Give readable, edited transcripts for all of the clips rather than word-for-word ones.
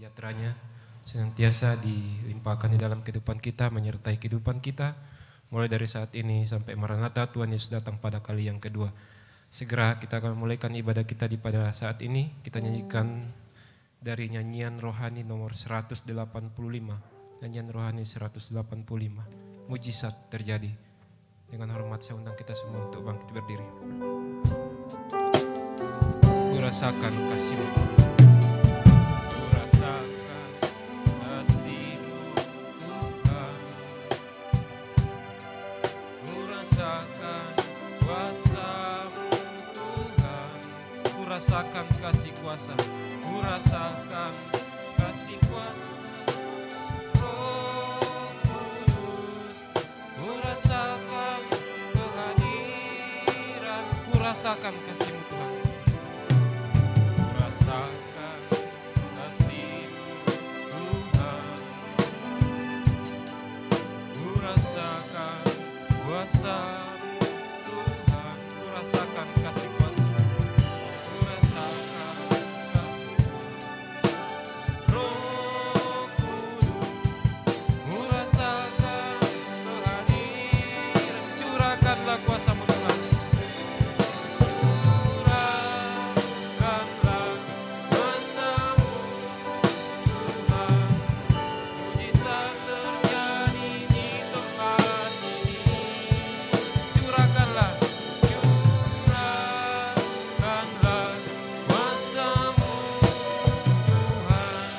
sejahteranya senantiasa dilimpahkan di dalam kehidupan kita, menyertai kehidupan kita, mulai dari saat ini sampai Maranatha Tuhan Yesus datang pada kali yang kedua. Segera kita akan memulaikan ibadah kita pada saat ini. Kita nyanyikan dari nyanyian rohani nomor 185. Nyanyian rohani 185. Mujizat terjadi. Dengan hormat saya undang kita semua untuk bangkit berdiri. Ku rasakan kasih-Mu. Ku rasakan kasih-Mu Tuhan. Ku rasakan kuasa-Mu Tuhan. Ku rasakan kasih kuasa. Ku rasakan kasih kuasa. Roh Kudus. Ku rasakan kehadiran. Ku rasakan kasih-Mu Tuhan. Ku rasakan kasih-Mu Tuhan. Ku rasakan kuasa-Mu Tuhan. Ku rasakan kasih kuasa. Ku rasakan kasih kuasa. Roh Kudus. Ku rasakan kehadiran. Curahkanlah kuasa-Mu Tuhan. Curahkanlah kuasa-Mu Tuhan. Mujizat terjadi di tempat ini. Curahkanlah, curahkanlah kuasa-Mu Tuhan.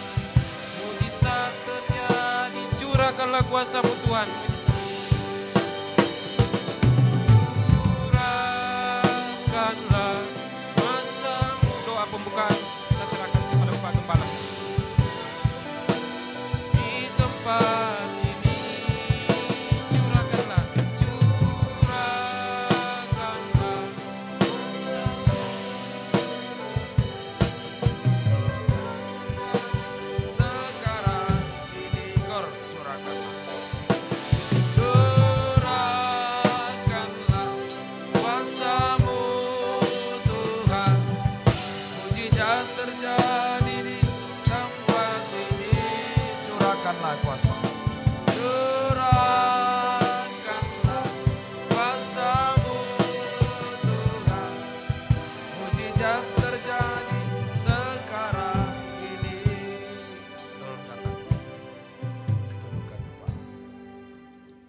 Mujizat terjadi. Curahkanlah kuasa-Mu Tuhan. Curahkanlah kuasa-Mu. Doa pembukaan kita serahkan kepada Bapak Gembala. Di tempat ini curahkanlah, curahkanlah kuasa-Mu. Sekarang ini Kor curahkanlah. Curahkanlah kuasa-Mu Tuhan. Mujizat terjadi di tempat ini. Curahkanlah kuasa-Mu. Curahkanlah kuasa-Mu Tuhan. Mujizat terjadi sekarang ini. Tolongkan kepala.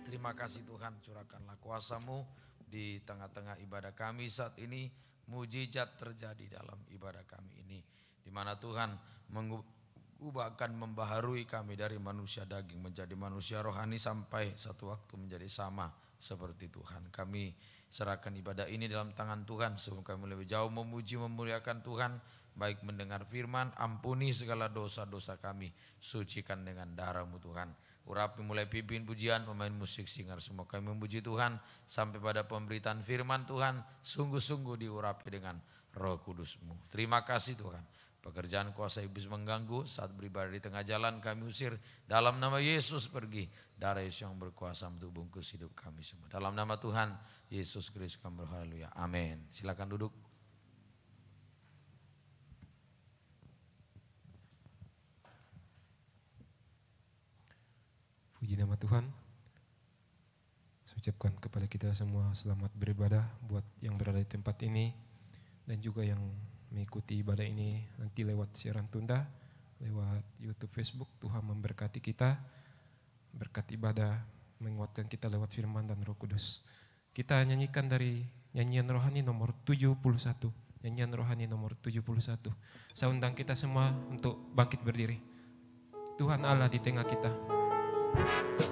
Terima kasih Tuhan, curahkanlah kuasa-Mu di tengah-tengah ibadah kami saat ini. Mujizat terjadi dalam ibadah kami ini, di mana Tuhan mengubahkan, membaharui kami dari manusia daging menjadi manusia rohani sampai satu waktu menjadi sama seperti Tuhan. Kami serahkan ibadah ini dalam tangan Tuhan sebelum kami lebih jauh memuji memuliakan Tuhan, baik mendengar firman. Ampuni segala dosa-dosa kami, sucikan dengan darah-Mu Tuhan. Urapi mulai pimpin pujian, pemain musik, singer, semua kami memuji Tuhan sampai pada pemberitaan firman Tuhan. Sungguh-sungguh diurapi dengan Roh Kudus-Mu. Terima kasih Tuhan. Pekerjaan kuasa iblis mengganggu saat beribadah di tengah jalan kami usir. Dalam nama Yesus pergi. Darah Yesus yang berkuasa untuk bungkus hidup kami semua. Dalam nama Tuhan Yesus Kristus kami berhaleluya. Amin. Silakan duduk. Puji nama Tuhan. Saya ucapkan kepada kita semua selamat beribadah buat yang berada di tempat ini dan juga yang mengikuti ibadah ini nanti lewat siaran tunda, lewat YouTube, Facebook. Tuhan memberkati kita, berkat ibadah menguatkan kita lewat firman dan Roh Kudus. Kita nyanyikan dari nyanyian rohani nomor 71. Nyanyian rohani nomor 71. Saya undang kita semua untuk bangkit berdiri. Tuhan Allah di tengah kita. Karena kita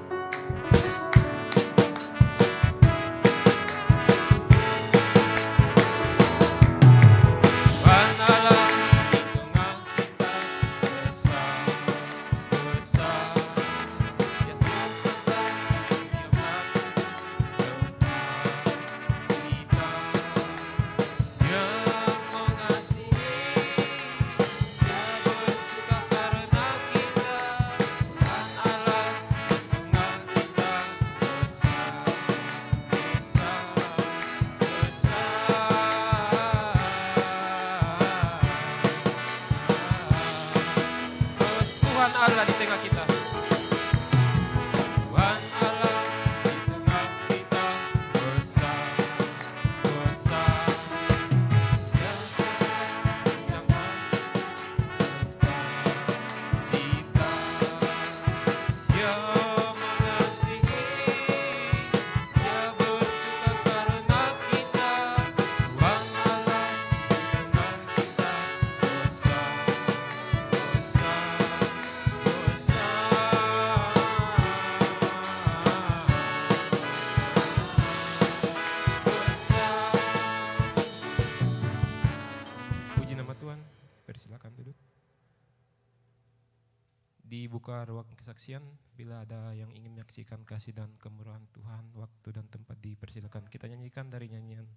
dibuka ruang kesaksian. Bila ada yang ingin menyaksikan kasih dan kemurahan Tuhan, waktu dan tempat dipersilakan. Kita nyanyikan dari nyanyian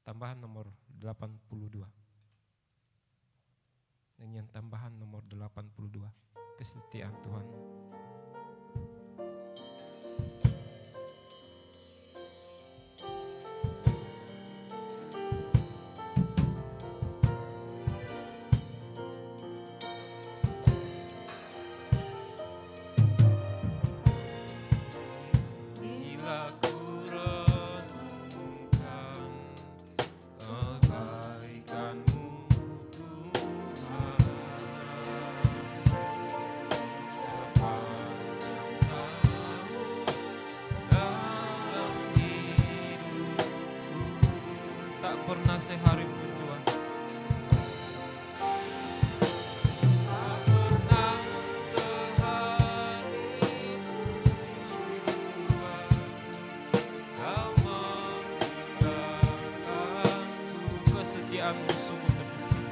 tambahan nomor 82. Nyanyian tambahan nomor 82. Kesetiaan Tuhan. Pernah sehari pun Tuhan, tak pernah sehari Tuhan, Kau meninggalkanku. Kesetiaan-Mu sungguh terbukti,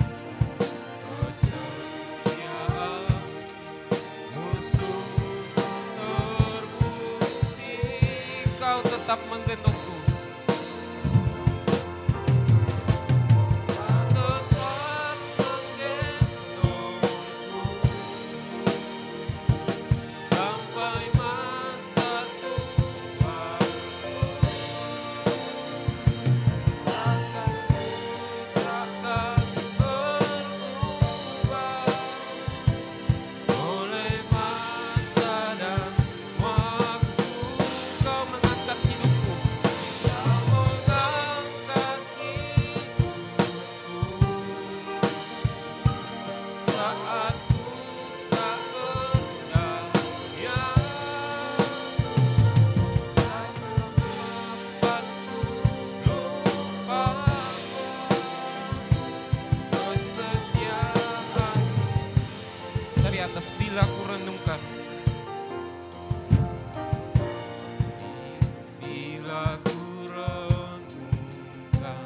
kesetiaan-Mu sungguh terbukti. Kau tetap menggendongku. Bila ku renungkan, bila ku renungkan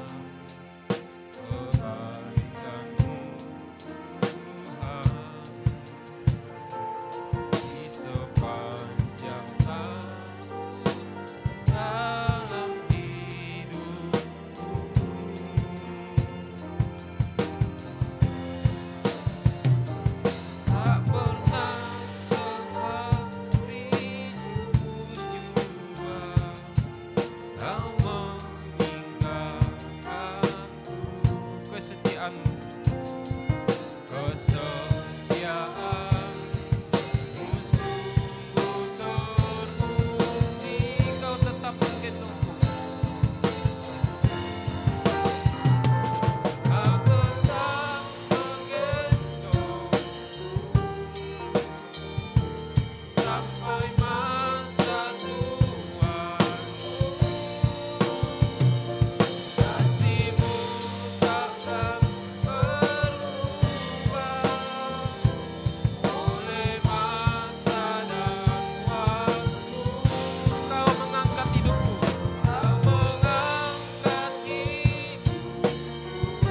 kebaikan-Mu Tuhan, di sepanjang tahun dalam hidupku, tak pernah sehari jua Kau meninggalkanku. Kesetiaan-Mu, kesetiaan-Mu sungguh terbukti. Kau tetap menggendongku. Kau tetap menggendongku sampai masa tuaku. Kasih-Mu takkan berubah oleh masa dan waktu. Kau mengangkat hidupku, Kau mengangkat hidupku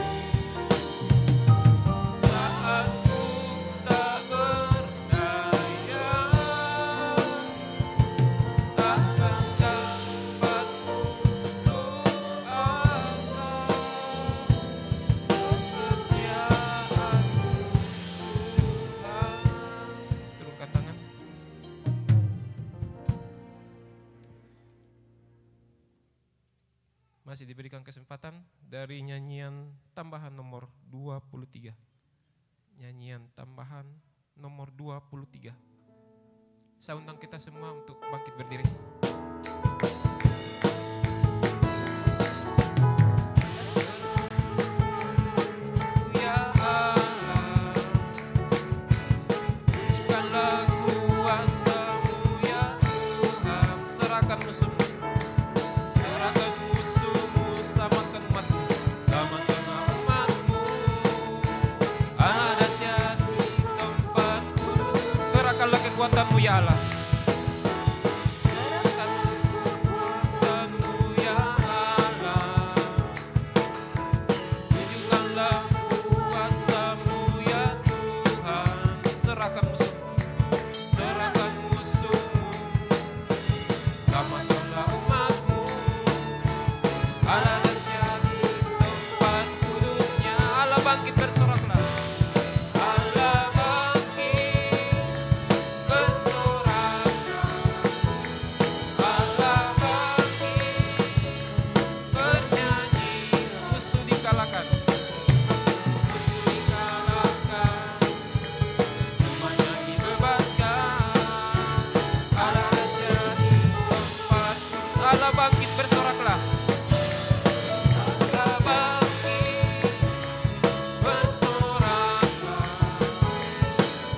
saat ku tak berdaya. Takkan dapat putus asa, kesetiaan-Mu Tuhan. Turunkan tangan. Masih diberikan kesempatan dari nyanyian tambahan nomor 23. Nyanyian tambahan nomor 23. Saya undang kita semua untuk bangkit berdiri. Ya Allah, tunjukkanlah kuasa-Mu ya Tuhan. Serahkan musuh-Mu, serahkan musuh-Mu, selamatkan umat-Mu, selamatkan umat-Mu. Ada di tempat kudus, serahkanlah kekuatan-Mu ya Allah. Tunjukkanlah kuasa-Mu ya Tuhan. Serahkan musuh-Mu, persilakan. Muslikalahkan, semuanya dibebaskan. Allah Raja di tempat, Allah bangkit, bersoraklah. Allah bangkit, bersoraklah.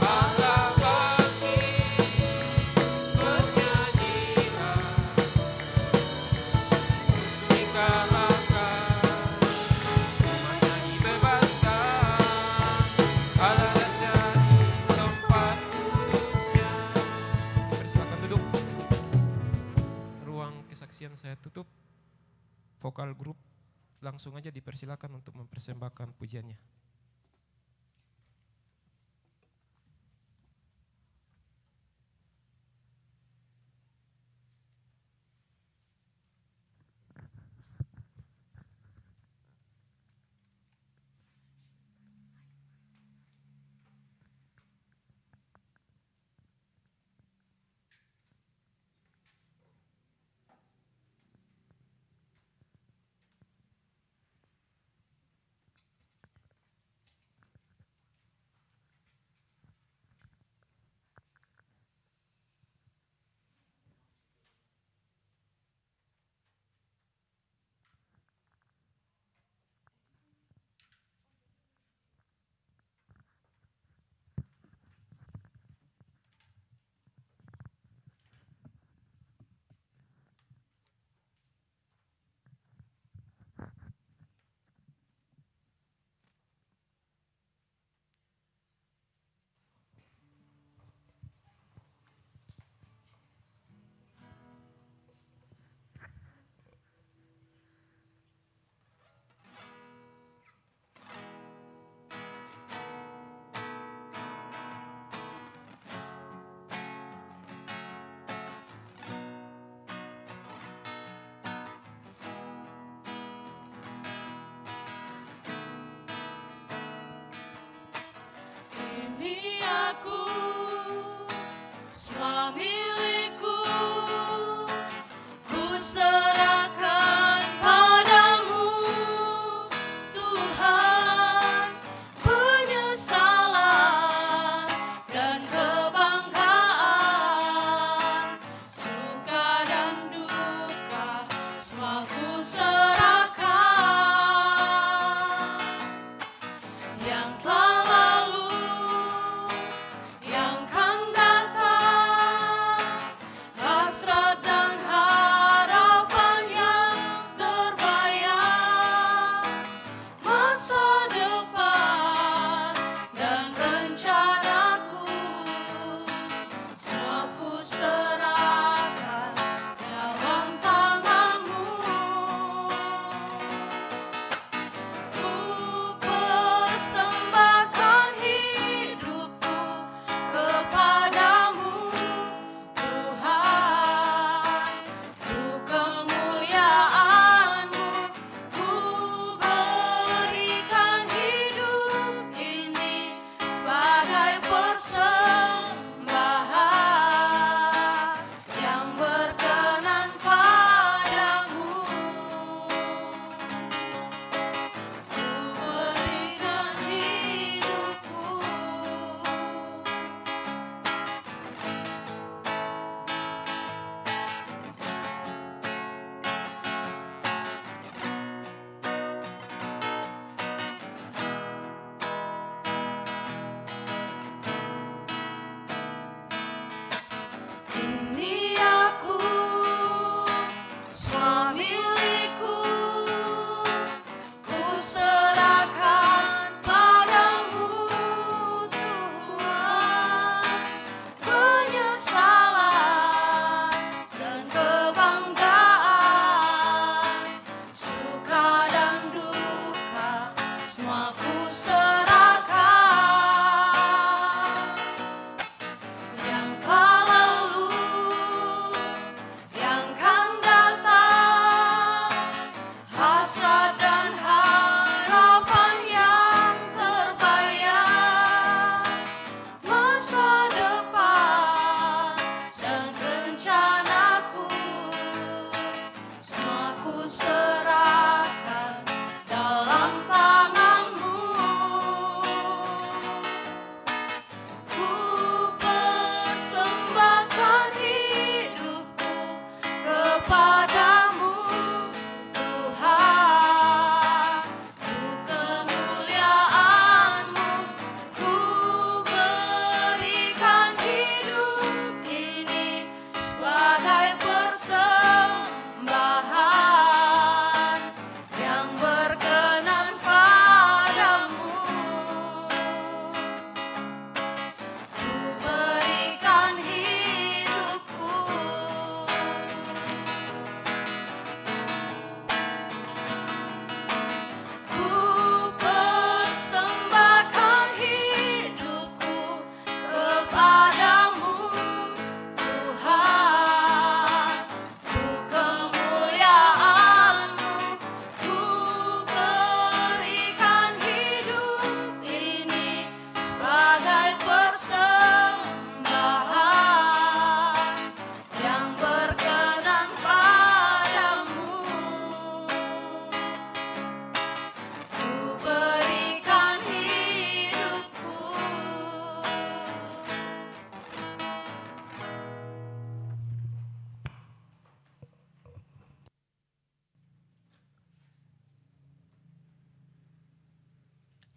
Allah bangkit, bernyanyilah. Muslikalahkan, semuanya dibebaskan. Allah Raja di tempat kudusnya. Persilakan duduk. Ruang kesaksian saya tutup. Vokal grup langsung aja dipersilakan untuk mempersembahkan pujiannya. Ini aku, semua milikku, ku serahkan padamu, Tuhan. Penyesalan dan kebanggaan, suka dan duka, semua ku serahkan. Yang telah lalu,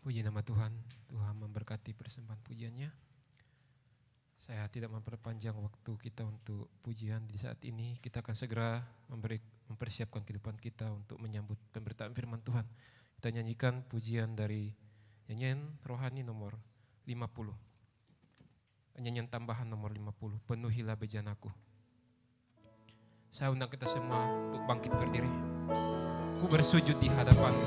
Puji nama Tuhan. Tuhan memberkati persembahan pujiannya. Saya tidak memperpanjang waktu kita untuk pujian di saat ini. Kita akan segera mempersiapkan kehidupan kita untuk menyambut pemberitaan firman Tuhan. Kita nyanyikan pujian dari nyanyian rohani nomor 50. Nyanyian tambahan nomor 50. Penuhilah bejanaku. Saya undang kita semua untuk bangkit berdiri. Ku bersujud di hadapan.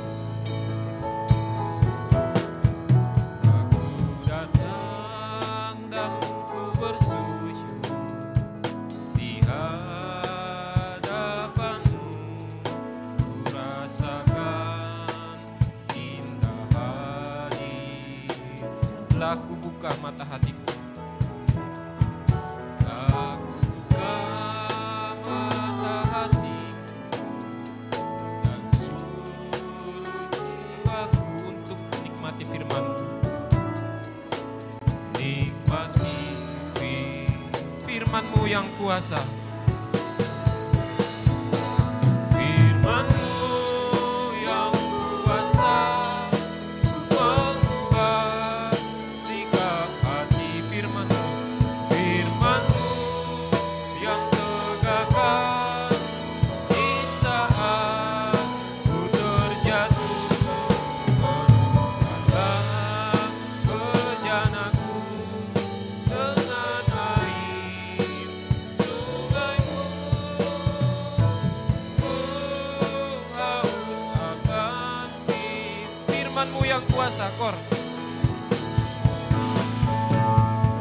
Aku buka mata hatiku. Aku buka mata hatiku dan suruh jiwaku untuk menikmati firman-Mu. Nikmati firman-Mu yang kuasa. Firman-Mu yang kuasa, kor.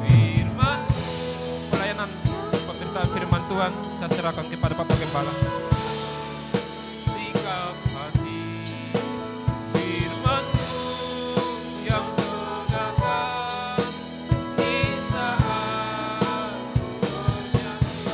Firman, pelayanan pemberitaan firman Tuhan saya serahkan kepada Bapak Gembala. Sikap hati, firman-Mu yang tegakkan di saat terjatuh.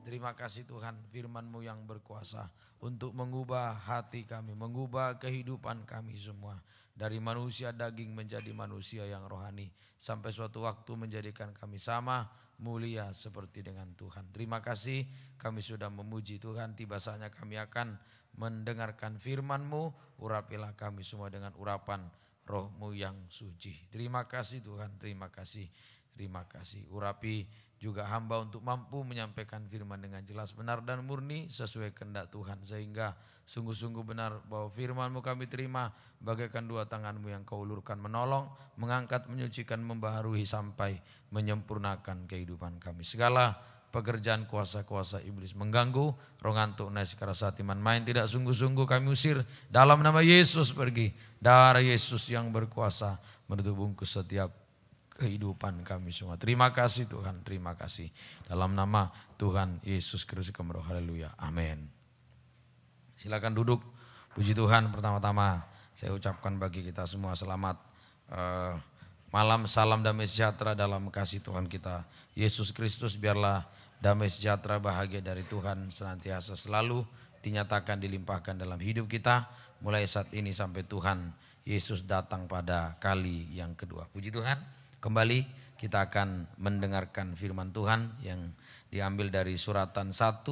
Terima kasih Tuhan, firman-Mu yang berkuasa untuk mengubah hati kami, mengubah kehidupan kami semua. Dari manusia daging menjadi manusia yang rohani. Sampai suatu waktu menjadikan kami sama mulia seperti dengan Tuhan. Terima kasih kami sudah memuji Tuhan. Tiba saatnya kami akan mendengarkan firman-Mu. Urapilah kami semua dengan urapan Roh-Mu yang suci. Terima kasih Tuhan, terima kasih. Terima kasih. Urapi juga hamba untuk mampu menyampaikan firman dengan jelas, benar dan murni sesuai kehendak Tuhan. Sehingga sungguh-sungguh benar bahwa firman-Mu kami terima bagaikan dua tangan-Mu yang Kau ulurkan menolong, mengangkat, menyucikan, membaharui sampai menyempurnakan kehidupan kami. Segala pekerjaan kuasa-kuasa iblis mengganggu, roh ngantuk, naik keras hati, main tidak sungguh-sungguh kami usir. Dalam nama Yesus pergi, darah Yesus yang berkuasa menutup bungkus setiap kehidupan kami semua. Terima kasih Tuhan, terima kasih. Dalam nama Tuhan Yesus Kristus kami berdoa, haleluya, amin. Silakan duduk. Puji Tuhan, pertama-tama saya ucapkan bagi kita semua selamat malam, salam damai sejahtera dalam kasih Tuhan kita Yesus Kristus. Biarlah damai sejahtera, bahagia dari Tuhan senantiasa selalu dinyatakan, dilimpahkan dalam hidup kita mulai saat ini sampai Tuhan Yesus datang pada kali yang kedua. Puji Tuhan. Kembali kita akan mendengarkan firman Tuhan yang diambil dari suratan 1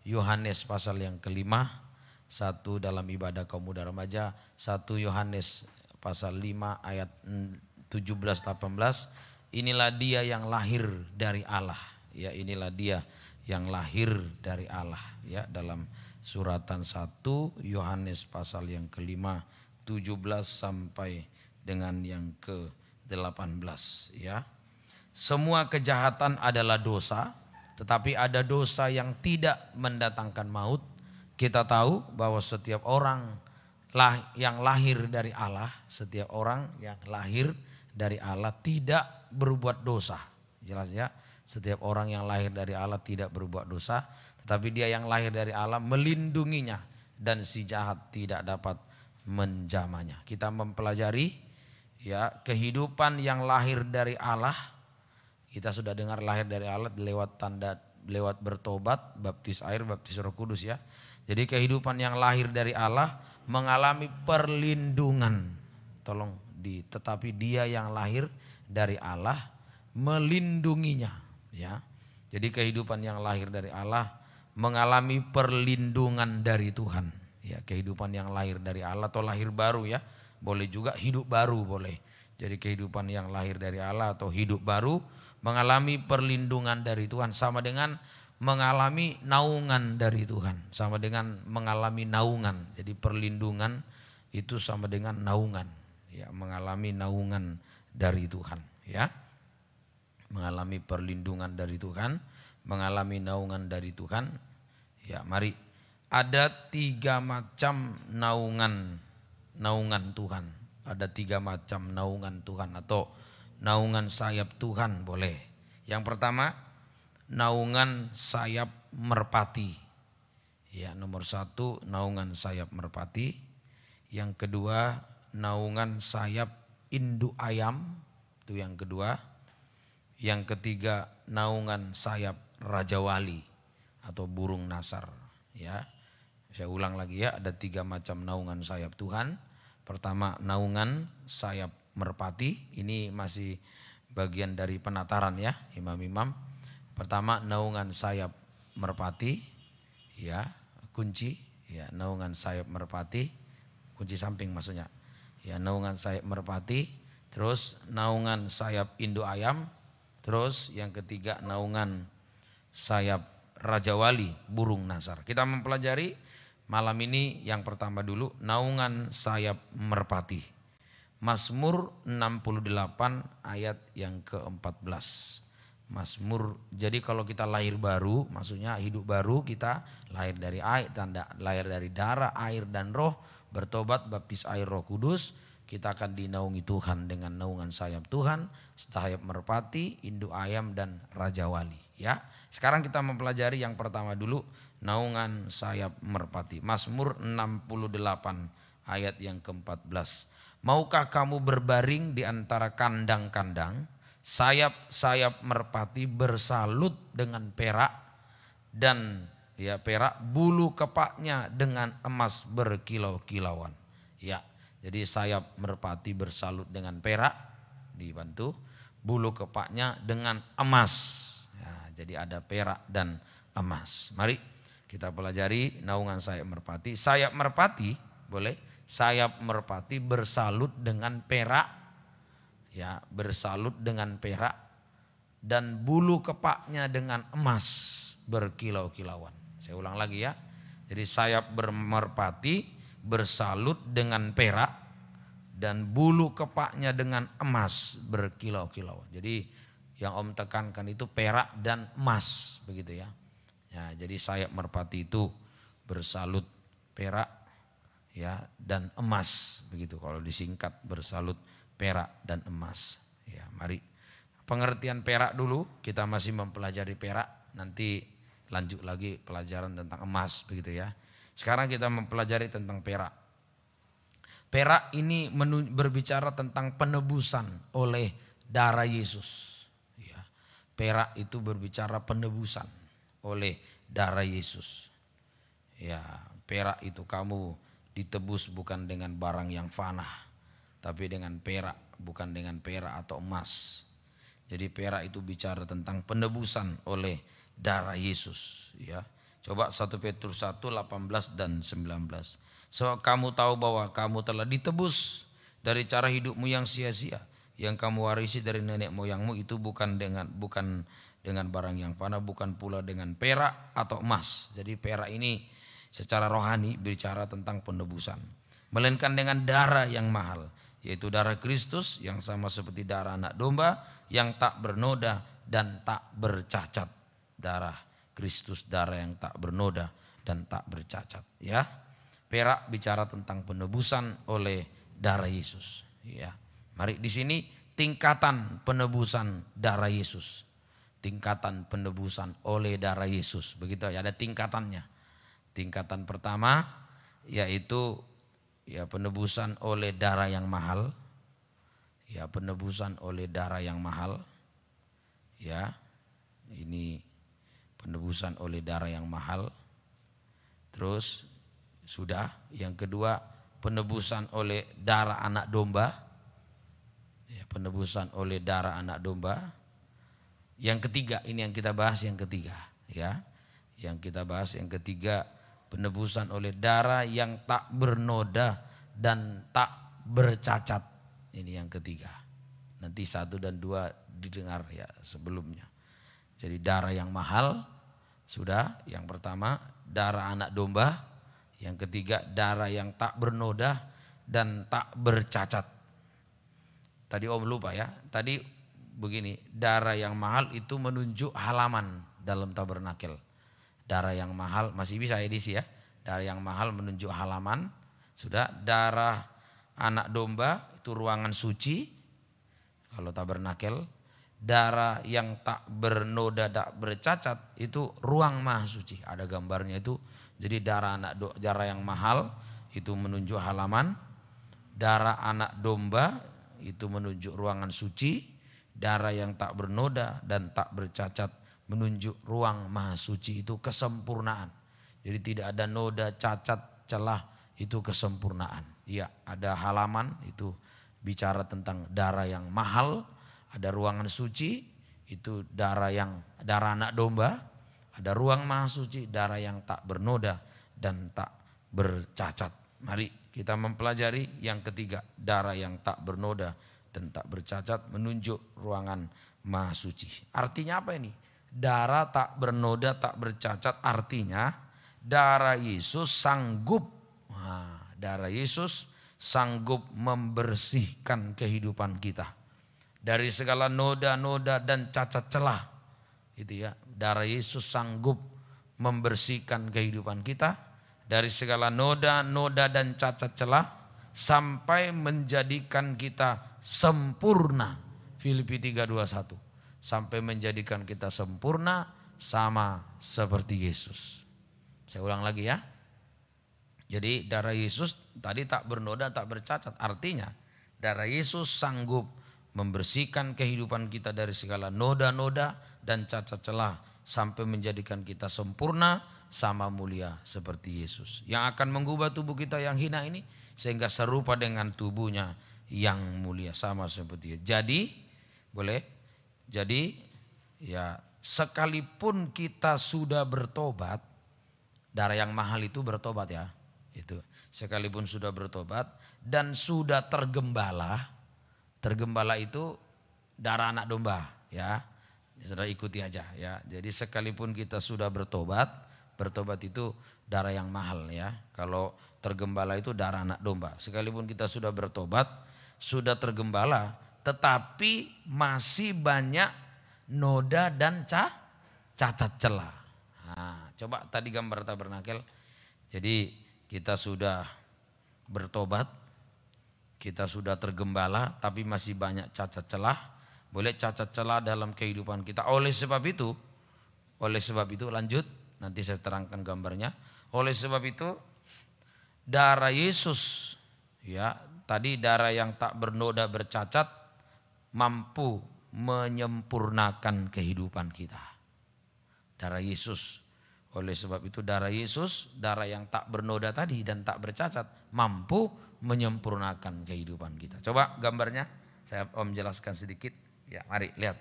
Yohanes pasal yang kelima, 1 dalam ibadah kaum muda remaja, 1 Yohanes pasal 5 ayat 17-18. Inilah dia yang lahir dari Allah. Ya, inilah dia yang lahir dari Allah. Ya, dalam suratan 1 Yohanes pasal yang kelima, 17 sampai dengan yang ke-18 ya. Semua kejahatan adalah dosa, tetapi ada dosa yang tidak mendatangkan maut. Kita tahu bahwa setiap orang yang lahir dari Allah, setiap orang yang lahir dari Allah tidak berbuat dosa. Jelas ya, setiap orang yang lahir dari Allah tidak berbuat dosa, tetapi dia yang lahir dari Allah melindunginya dan si jahat tidak dapat menjamahnya. Kita mempelajari ya kehidupan yang lahir dari Allah. Kita sudah dengar lahir dari Allah lewat bertobat, baptis air, baptis Roh Kudus ya. Jadi kehidupan yang lahir dari Allah mengalami perlindungan. Tetapi dia yang lahir dari Allah melindunginya ya. Jadi kehidupan yang lahir dari Allah mengalami perlindungan dari Tuhan. Ya, kehidupan yang lahir dari Allah atau lahir baru ya. Boleh juga hidup baru boleh. Jadi kehidupan yang lahir dari Allah atau hidup baru mengalami perlindungan dari Tuhan, sama dengan mengalami naungan dari Tuhan, sama dengan mengalami naungan. Jadi perlindungan itu sama dengan naungan, ya, mengalami naungan dari Tuhan, ya, mengalami perlindungan dari Tuhan, mengalami naungan dari Tuhan. Ya, mari, ada 3 macam naungan Tuhan, ada 3 macam naungan Tuhan atau naungan sayap Tuhan boleh. Yang pertama, naungan sayap merpati. Ya, nomor 1 naungan sayap merpati. Yang kedua, naungan sayap induk ayam. Itu yang kedua. Yang ketiga, naungan sayap raja wali atau burung nasar. Ya, saya ulang lagi ya, ada 3 macam naungan sayap Tuhan. Pertama, naungan sayap merpati, ini masih bagian dari penataran ya imam-imam. Pertama, naungan sayap merpati, ya, kunci, ya, naungan sayap merpati, kunci samping maksudnya. Ya, naungan sayap merpati, terus naungan sayap induk ayam, terus yang ketiga naungan sayap raja wali, burung nasar. Kita mempelajari malam ini yang pertama dulu, naungan sayap merpati. Mazmur 68 ayat yang ke-14. Mazmur, jadi kalau kita lahir baru, maksudnya hidup baru, kita lahir dari air, lahir dari darah, air dan roh, bertobat, baptis air Roh Kudus, kita akan dinaungi Tuhan dengan naungan sayap Tuhan, sayap merpati, induk ayam dan raja wali. Ya, sekarang kita mempelajari yang pertama dulu, naungan sayap merpati. Mazmur 68 ayat yang ke-14. Maukah kamu berbaring di antara kandang-kandang, sayap-sayap merpati bersalut dengan perak, dan ya perak, bulu kepaknya dengan emas berkilau-kilauan. Ya, jadi sayap merpati bersalut dengan perak, dibantu, bulu kepaknya dengan emas. Ya, jadi ada perak dan emas. Mari kita pelajari naungan sayap merpati. Sayap merpati boleh. Sayap merpati bersalut dengan perak, ya, bersalut dengan perak, dan bulu kepaknya dengan emas berkilau-kilauan. Saya ulang lagi ya. Jadi sayap merpati bersalut dengan perak dan bulu kepaknya dengan emas berkilau-kilauan. Jadi yang Om tekankan itu perak dan emas, begitu ya. Ya, jadi sayap merpati itu bersalut perak, ya, dan emas, begitu kalau disingkat, bersalut perak dan emas. Ya, mari pengertian perak dulu, kita masih mempelajari perak, nanti lanjut lagi pelajaran tentang emas, begitu ya. Sekarang kita mempelajari tentang perak. Perak ini berbicara tentang penebusan oleh darah Yesus. Ya, perak itu berbicara penebusan oleh darah Yesus. Ya, perak itu kamu ditebus bukan dengan barang yang fana, tapi dengan perak, bukan dengan perak atau emas. Jadi perak itu bicara tentang penebusan oleh darah Yesus. Ya, coba 1 Petrus 1, 18 dan 19. So, kamu tahu bahwa kamu telah ditebus dari cara hidupmu yang sia-sia, yang kamu warisi dari nenek moyangmu, itu bukan dengan barang yang fana, bukan pula dengan perak atau emas. Jadi perak ini secara rohani bicara tentang penebusan. melainkan dengan darah yang mahal, yaitu darah Kristus yang sama seperti darah anak domba yang tak bernoda dan tak bercacat. Darah Kristus, darah yang tak bernoda dan tak bercacat. Ya, perak bicara tentang penebusan oleh darah Yesus. Ya, mari di sini tingkatan penebusan darah Yesus, tingkatan penebusan oleh darah Yesus. Begitu ya, ada tingkatannya. Tingkatan pertama yaitu ya penebusan oleh darah yang mahal. Ya, penebusan oleh darah yang mahal. Ya, ini penebusan oleh darah yang mahal. Terus sudah, yang kedua penebusan oleh darah anak domba. Ya, penebusan oleh darah anak domba. Yang ketiga, ini yang kita bahas yang ketiga, ya. Yang kita bahas yang ketiga, penebusan oleh darah yang tak bernoda dan tak bercacat. Ini yang ketiga. Nanti 1 dan 2 didengar ya sebelumnya. Jadi darah yang mahal sudah, yang pertama darah anak domba, yang ketiga darah yang tak bernoda dan tak bercacat. Tadi Om lupa ya, tadi begini, darah yang mahal itu menunjuk halaman dalam tabernakel. Darah yang mahal, masih bisa edisi ya, darah yang mahal menunjuk halaman. Sudah, darah anak domba itu ruangan suci kalau tabernakel. Darah yang tak bernoda tak bercacat itu ruang maha suci, ada gambarnya itu. Jadi darah yang mahal itu menunjuk halaman, darah anak domba itu menunjuk ruangan suci, darah yang tak bernoda dan tak bercacat menunjuk ruang maha suci, itu kesempurnaan. Jadi tidak ada noda, cacat, celah, itu kesempurnaan. Ya, ada halaman itu bicara tentang darah yang mahal. Ada ruangan suci, itu darah anak domba. Ada ruang maha suci, darah yang tak bernoda dan tak bercacat. Mari kita mempelajari yang ketiga, darah yang tak bernoda dan tak bercacat menunjuk ruangan maha suci. Artinya apa ini? Darah tak bernoda tak bercacat artinya darah Yesus sanggup. Darah Yesus sanggup membersihkan kehidupan kita dari segala noda-noda dan cacat celah. Itu ya, darah Yesus sanggup membersihkan kehidupan kita dari segala noda-noda dan cacat celah sampai menjadikan kita sempurna. Filipi 3:21. Sampai menjadikan kita sempurna sama seperti Yesus. Saya ulang lagi ya. Jadi darah Yesus tadi tak bernoda tak bercacat, artinya darah Yesus sanggup membersihkan kehidupan kita dari segala noda-noda dan cacat celah sampai menjadikan kita sempurna sama mulia seperti Yesus, yang akan mengubah tubuh kita yang hina ini sehingga serupa dengan tubuhnya yang mulia sama seperti Yesus. Jadi ya, sekalipun kita sudah bertobat, darah yang mahal itu bertobat ya. Itu sekalipun sudah bertobat dan sudah tergembala. Tergembala itu darah anak domba ya. Saudara ikuti aja ya. Jadi sekalipun kita sudah bertobat itu darah yang mahal ya. Kalau tergembala itu darah anak domba. Sekalipun kita sudah bertobat, sudah tergembala, tetapi masih banyak noda dan cacat celah. Nah, coba tadi gambar tabernakel. Jadi kita sudah bertobat, kita sudah tergembala, tapi masih banyak cacat celah. Boleh cacat celah dalam kehidupan kita. Oleh sebab itu lanjut, nanti saya terangkan gambarnya. Oleh sebab itu darah Yesus ya, tadi darah yang tak bernoda bercacat mampu menyempurnakan kehidupan kita. Darah Yesus. Oleh sebab itu darah Yesus, darah yang tak bernoda tadi dan tak bercacat mampu menyempurnakan kehidupan kita. Coba gambarnya saya Om jelaskan sedikit. Ya, mari lihat.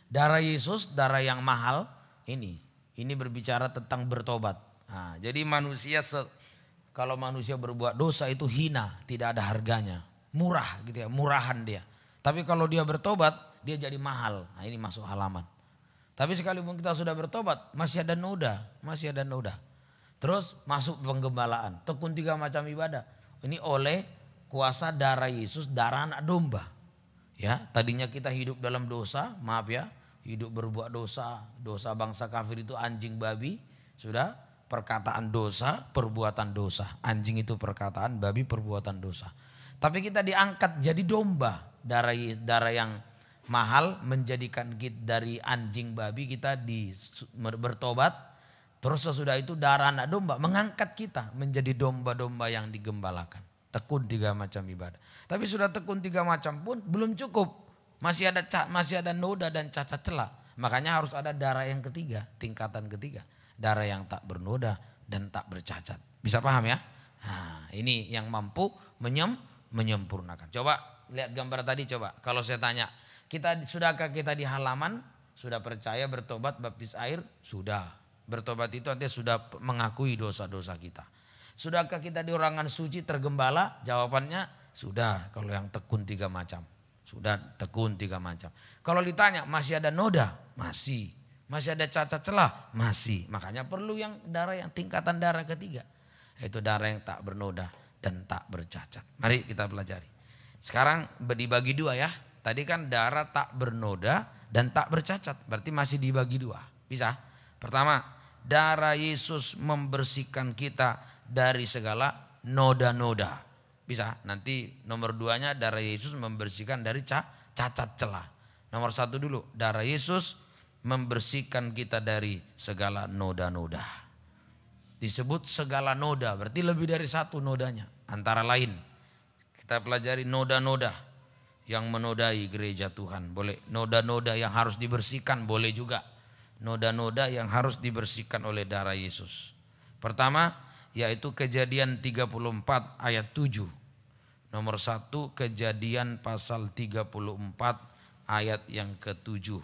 Darah Yesus, darah yang mahal ini berbicara tentang bertobat. Nah, jadi kalau manusia berbuat dosa itu hina, tidak ada harganya, murah gitu ya, murahan dia. Tapi kalau dia bertobat, dia jadi mahal. Nah, ini masuk halaman. Tapi sekalipun kita sudah bertobat, masih ada noda. Terus masuk penggembalaan, tekun 3 macam ibadah. Ini oleh kuasa darah Yesus, darah anak domba. Ya, tadinya kita hidup dalam dosa, maaf ya, hidup berbuat dosa, dosa bangsa kafir itu anjing babi, sudah perkataan dosa, perbuatan dosa. Anjing itu perkataan, babi perbuatan dosa. Tapi kita diangkat jadi domba, darah yang mahal menjadikan kita dari anjing babi, kita bertobat. Terus sesudah itu darah anak domba mengangkat kita menjadi domba-domba yang digembalakan. Tekun 3 macam ibadah. Tapi sudah tekun 3 macam pun belum cukup. Masih ada noda dan cacat celah. Makanya harus ada darah yang ketiga, tingkatan ketiga. Darah yang tak bernoda dan tak bercacat. Bisa paham ya? Nah, ini yang mampu menyempurnakan. Coba lihat gambar tadi coba. Kalau saya tanya, sudahkah kita di halaman? Sudah percaya bertobat baptis air? Sudah. Bertobat itu artinya sudah mengakui dosa-dosa kita. Sudahkah kita di ruangan suci tergembala? Jawabannya sudah. Kalau yang tekun 3 macam. Sudah tekun 3 macam. Kalau ditanya masih ada noda? Masih. Masih ada cacat celah? Masih. Makanya perlu yang darah yang tingkatan darah ketiga. Yaitu darah yang tak bernoda dan tak bercacat. Mari kita pelajari. Sekarang dibagi 2 ya. Tadi kan darah tak bernoda dan tak bercacat. Berarti masih dibagi 2. Bisa? Pertama, darah Yesus membersihkan kita dari segala noda-noda. Bisa? Nanti nomor 2-nya darah Yesus membersihkan dari cacat celah. Nomor 1 dulu, darah Yesus membersihkan kita dari segala noda-noda. Disebut segala noda, berarti lebih dari 1 nodanya. Antara lain, kita pelajari noda-noda yang menodai gereja Tuhan. Boleh, noda-noda yang harus dibersihkan boleh juga. Noda-noda yang harus dibersihkan oleh darah Yesus. Pertama, yaitu Kejadian 34 ayat 7. Nomor 1, Kejadian pasal 34 ayat yang ke-7.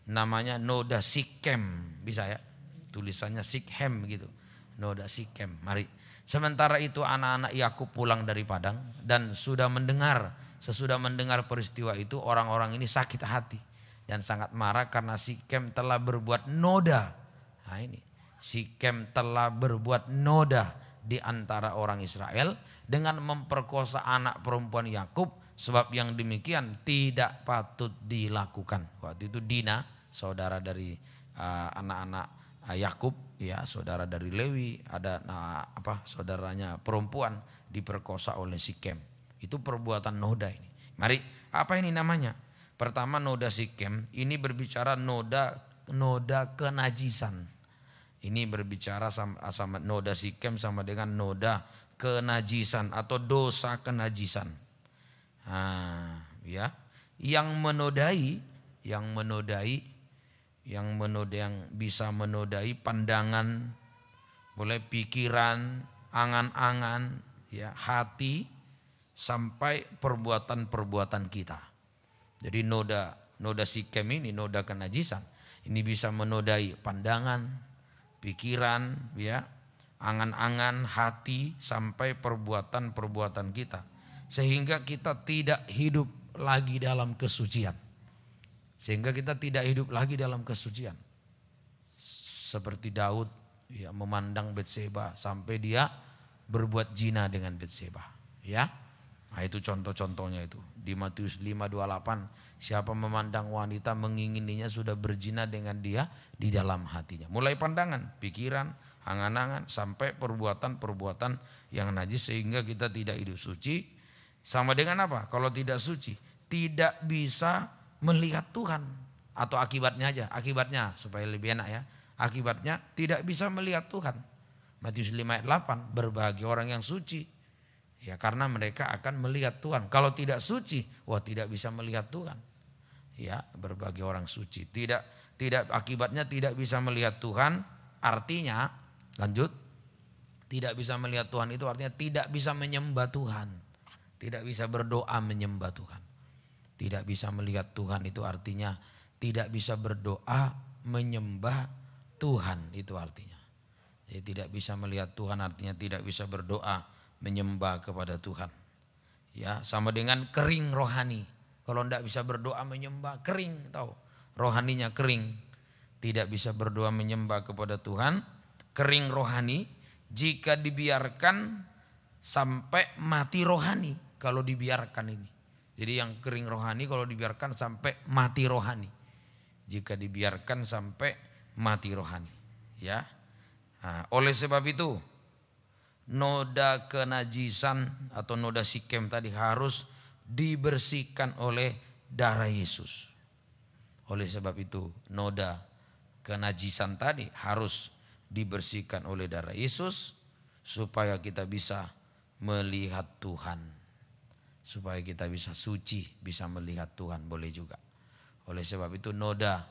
Namanya noda Sikem. Bisa ya? Tulisannya Sikhem gitu. Noda Sikem. Mari. Sementara itu anak-anak Yakub pulang dari padang dan sesudah mendengar peristiwa itu orang-orang ini sakit hati dan sangat marah karena Sikem telah berbuat noda. Nah ini, Sikem telah berbuat noda di antara orang Israel dengan memperkosa anak perempuan Yakub, sebab yang demikian tidak patut dilakukan. Waktu itu Dina, saudara dari anak-anak Yakub, ya saudara dari Lewi, ada saudaranya perempuan diperkosa oleh Sikem. Itu perbuatan noda ini. Mari, apa ini namanya? Pertama, noda Sikem ini berbicara noda kenajisan. Ini berbicara sama noda Sikem sama dengan noda kenajisan atau dosa kenajisan. Nah, ya, yang bisa menodai pandangan, boleh pikiran, angan-angan, ya, hati, sampai perbuatan-perbuatan kita. Jadi noda Sikem ini, noda kenajisan, ini bisa menodai pandangan, pikiran, ya, angan-angan, hati, sampai perbuatan-perbuatan kita. Sehingga kita tidak hidup lagi dalam kesucian. Seperti Daud, ya, memandang Betseba sampai dia berbuat zina dengan Betseba, ya. Nah, itu contoh-contohnya itu. Di Matius 5:28, siapa memandang wanita mengingininya sudah berzina dengan dia di dalam hatinya. Mulai pandangan, pikiran, angan-angan sampai perbuatan-perbuatan yang najis sehingga kita tidak hidup suci. Sama dengan apa? Kalau tidak suci, tidak bisa melihat Tuhan. Atau akibatnya aja, akibatnya supaya lebih enak ya. Akibatnya tidak bisa melihat Tuhan. Matius 5:8, berbahagia orang yang suci. Ya, karena mereka akan melihat Tuhan. Kalau tidak suci, tidak bisa melihat Tuhan. Ya, berbagai orang suci. Tidak akibatnya tidak bisa melihat Tuhan. Artinya, lanjut. Tidak bisa melihat Tuhan itu artinya tidak bisa menyembah Tuhan. Tidak bisa berdoa menyembah Tuhan. Tidak bisa melihat Tuhan itu artinya tidak bisa berdoa menyembah Tuhan, itu artinya. Jadi tidak bisa melihat Tuhan artinya tidak bisa berdoa menyembah kepada Tuhan. Ya, sama dengan kering rohani. Kalau tidak bisa berdoa menyembah, kering, tahu. Rohaninya kering. Tidak bisa berdoa menyembah kepada Tuhan, kering rohani, jika dibiarkan sampai mati rohani kalau dibiarkan ini. Jadi yang kering rohani kalau dibiarkan sampai mati rohani. Jika dibiarkan sampai mati rohani. Ya. Nah, oleh sebab itu noda kenajisan atau noda Sikem tadi harus dibersihkan oleh darah Yesus. Oleh sebab itu noda kenajisan tadi harus dibersihkan oleh darah Yesus supaya kita bisa melihat Tuhan. Supaya kita bisa suci, bisa melihat Tuhan, boleh juga. Oleh sebab itu noda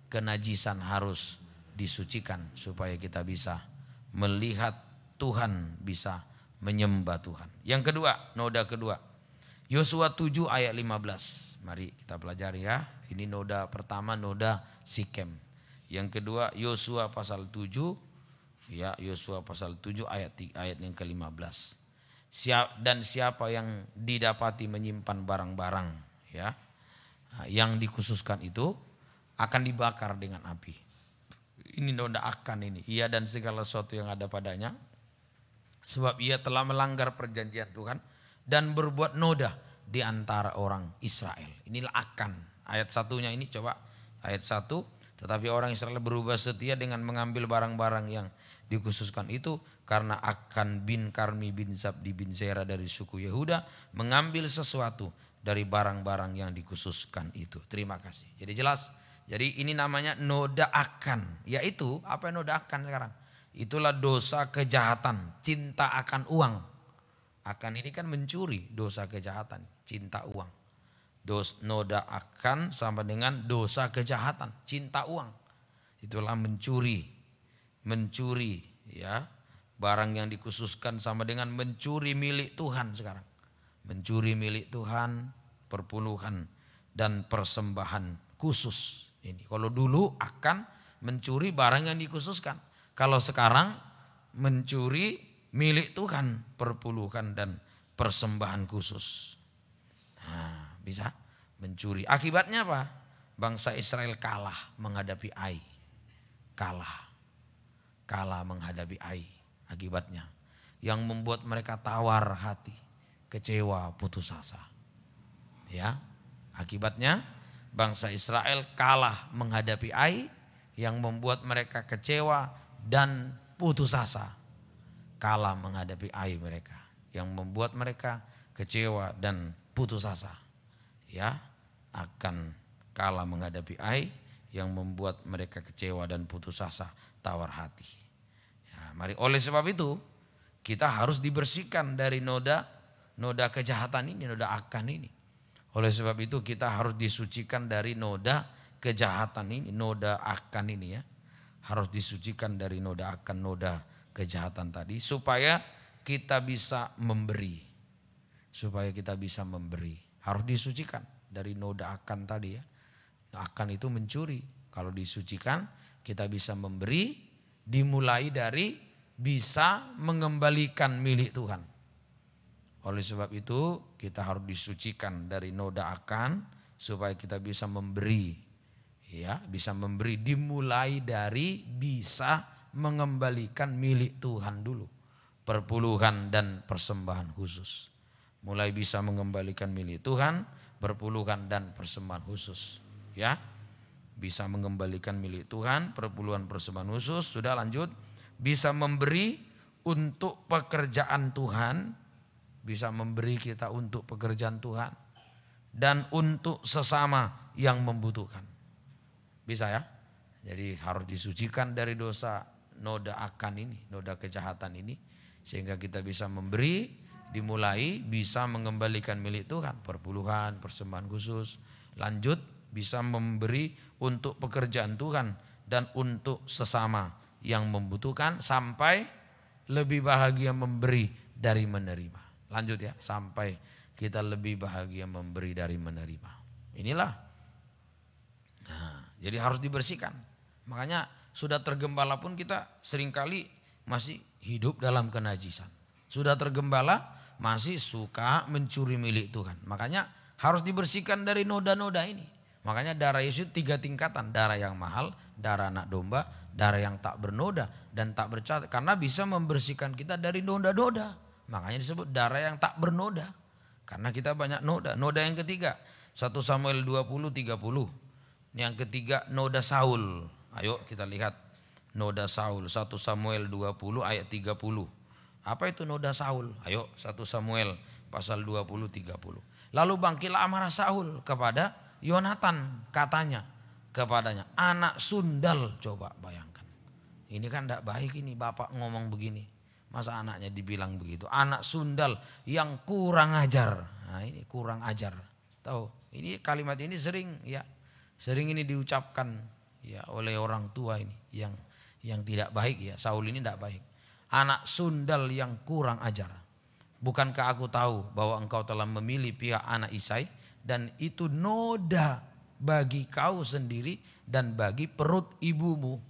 kenajisan harus disucikan supaya kita bisa melihat Tuhan, bisa menyembah Tuhan. Yang kedua, noda kedua. Yosua 7 ayat 15. Mari kita pelajari ya. Ini noda pertama, noda Sikem. Yang kedua, Yosua pasal 7. Ya, Yosua pasal 7 ayat yang ke-15. Dan siapa yang didapati menyimpan barang-barang ya yang dikhususkan itu akan dibakar dengan api. Ini noda akan ini. Ia dan segala sesuatu yang ada padanya. Sebab ia telah melanggar perjanjian Tuhan dan berbuat noda di antara orang Israel. Inilah akan. Ayat satunya ini coba. Ayat 1. Tetapi orang Israel berubah setia dengan mengambil barang-barang yang dikhususkan itu. Karena Akan bin Karmi bin Zabdi bin Zera dari suku Yehuda mengambil sesuatu dari barang-barang yang dikhususkan itu. Terima kasih. Jadi jelas. Jadi ini namanya noda akan. Yaitu apa noda akan sekarang? Itulah dosa kejahatan. Cinta akan uang. Akan ini kan mencuri, dosa kejahatan. Cinta uang. Noda akan sama dengan dosa kejahatan. Cinta uang. Itulah mencuri. Mencuri ya. Barang yang dikhususkan sama dengan mencuri milik Tuhan sekarang. Mencuri milik Tuhan, perpuluhan dan persembahan khusus. Ini kalau dulu akan mencuri barang yang dikhususkan. Kalau sekarang mencuri milik Tuhan, perpuluhan dan persembahan khusus. Nah, bisa mencuri. Akibatnya apa? Bangsa Israel kalah menghadapi Ai. Kalah menghadapi Ai. Akibatnya yang membuat mereka tawar hati, kecewa, putus asa. Ya, akibatnya bangsa Israel kalah menghadapi Ai yang membuat mereka kecewa dan putus asa. Kalah menghadapi Ai mereka yang membuat mereka kecewa dan putus asa. Ya, akan kalah menghadapi Ai yang membuat mereka kecewa dan putus asa, tawar hati. Mari oleh sebab itu kita harus dibersihkan dari noda kejahatan ini, noda akan ini. Oleh sebab itu kita harus disucikan dari noda kejahatan ini, noda akan ini ya. Harus disucikan dari noda akan, noda kejahatan tadi supaya kita bisa memberi. Supaya kita bisa memberi. Harus disucikan dari noda akan tadi ya. Akan itu mencuri. Kalau disucikan kita bisa memberi, dimulai dari bisa mengembalikan milik Tuhan. Oleh sebab itu kita harus disucikan dari noda akan supaya kita bisa memberi. Ya, bisa memberi dimulai dari bisa mengembalikan milik Tuhan dulu. Perpuluhan dan persembahan khusus. Mulai bisa mengembalikan milik Tuhan, perpuluhan dan persembahan khusus. Ya, bisa mengembalikan milik Tuhan, perpuluhan persembahan khusus. Sudah lanjut. Bisa memberi untuk pekerjaan Tuhan. Bisa memberi kita untuk pekerjaan Tuhan. Dan untuk sesama yang membutuhkan. Bisa ya. Jadi harus disucikan dari dosa noda akan ini. Noda kejahatan ini. Sehingga kita bisa memberi. Dimulai bisa mengembalikan milik Tuhan. Perpuluhan, persembahan khusus. Lanjut bisa memberi untuk pekerjaan Tuhan. Dan untuk sesama yang membutuhkan, sampai lebih bahagia memberi dari menerima. Lanjut ya, sampai kita lebih bahagia memberi dari menerima. Inilah. Nah, jadi harus dibersihkan. Makanya sudah tergembala pun kita seringkali masih hidup dalam kenajisan. Sudah tergembala masih suka mencuri milik Tuhan. Makanya harus dibersihkan dari noda-noda ini. Makanya darah Yesus 3 tingkatan. Darah yang mahal, darah anak domba, darah yang tak bernoda dan tak bercacat, karena bisa membersihkan kita dari noda-noda. Makanya disebut darah yang tak bernoda, karena kita banyak noda. Noda yang ketiga 1 Samuel 20:30. Yang ketiga noda Saul. Ayo kita lihat noda Saul, 1 Samuel 20 ayat 30. Apa itu noda Saul? Ayo 1 Samuel pasal 20:30. Lalu bangkitlah amarah Saul kepada Yonatan, katanya kepadanya, anak sundal. Coba bayangkan, ini kan tidak baik ini, bapak ngomong begini, masa anaknya dibilang begitu, anak sundal yang kurang ajar. Nah ini kurang ajar, tahu, ini kalimat ini sering ini diucapkan ya oleh orang tua ini yang tidak baik ya. Saul ini tidak baik, anak sundal yang kurang ajar. Bukankah aku tahu bahwa engkau telah memilih pihak anak Isai, dan itu noda bagi kau sendiri dan bagi perut ibumu.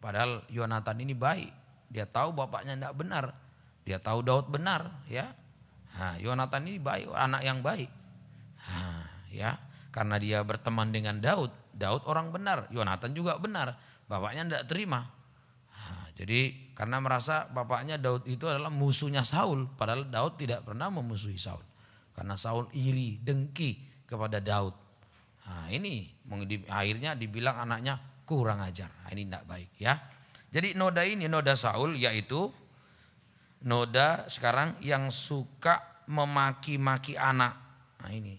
Padahal Yonatan ini baik, dia tahu bapaknya tidak benar, dia tahu Daud benar ya. Nah, Yonatan ini baik, anak yang baik. Nah, ya, karena dia berteman dengan Daud orang benar, Yonatan juga benar, bapaknya tidak terima. Nah, jadi karena merasa bapaknya Daud itu adalah musuhnya Saul, padahal Daud tidak pernah memusuhi Saul. Karena Saul iri, dengki kepada Daud. Nah, ini akhirnya dibilang anaknya kurang ajar. Nah, ini tidak baik ya. Jadi noda ini, noda Saul, yaitu noda sekarang yang suka memaki-maki anak. Nah ini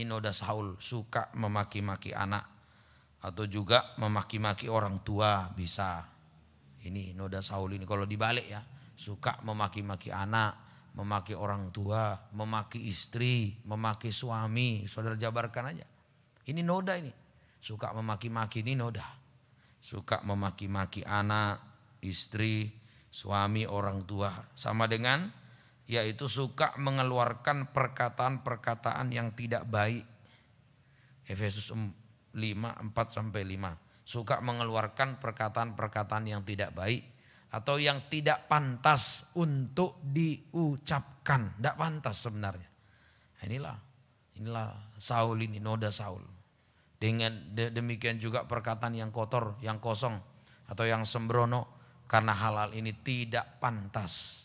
noda Saul, suka memaki-maki anak atau juga memaki-maki orang tua bisa. Ini noda Saul ini kalau dibalik ya, suka memaki-maki anak, memaki orang tua, memaki istri, memaki suami. Saudara jabarkan aja. Ini noda ini, suka memaki-maki, ini noda. Suka memaki-maki anak, istri, suami, orang tua. Sama dengan yaitu suka mengeluarkan perkataan-perkataan yang tidak baik. Efesus 5:4-5. Suka mengeluarkan perkataan-perkataan yang tidak baik atau yang tidak pantas untuk diucapkan. Tidak pantas sebenarnya. Inilah Saul ini, noda Saul. Dengan demikian juga perkataan yang kotor, yang kosong atau yang sembrono, karena hal-hal ini tidak pantas.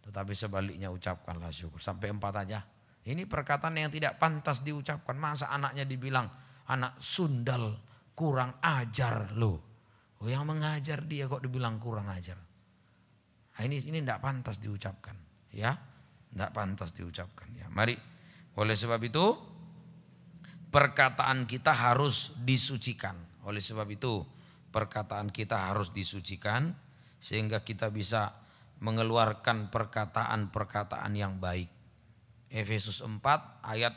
Tetapi sebaliknya ucapkanlah syukur. Sampai 4 aja. Ini perkataan yang tidak pantas diucapkan. Masa anaknya dibilang anak sundal, kurang ajar loh. Oh, yang mengajar dia kok dibilang kurang ajar. Nah, ini tidak pantas diucapkan, ya. Tidak pantas diucapkan ya. Mari, oleh sebab itu perkataan kita harus disucikan. Oleh sebab itu perkataan kita harus disucikan sehingga kita bisa mengeluarkan perkataan-perkataan yang baik. Efesus 4 ayat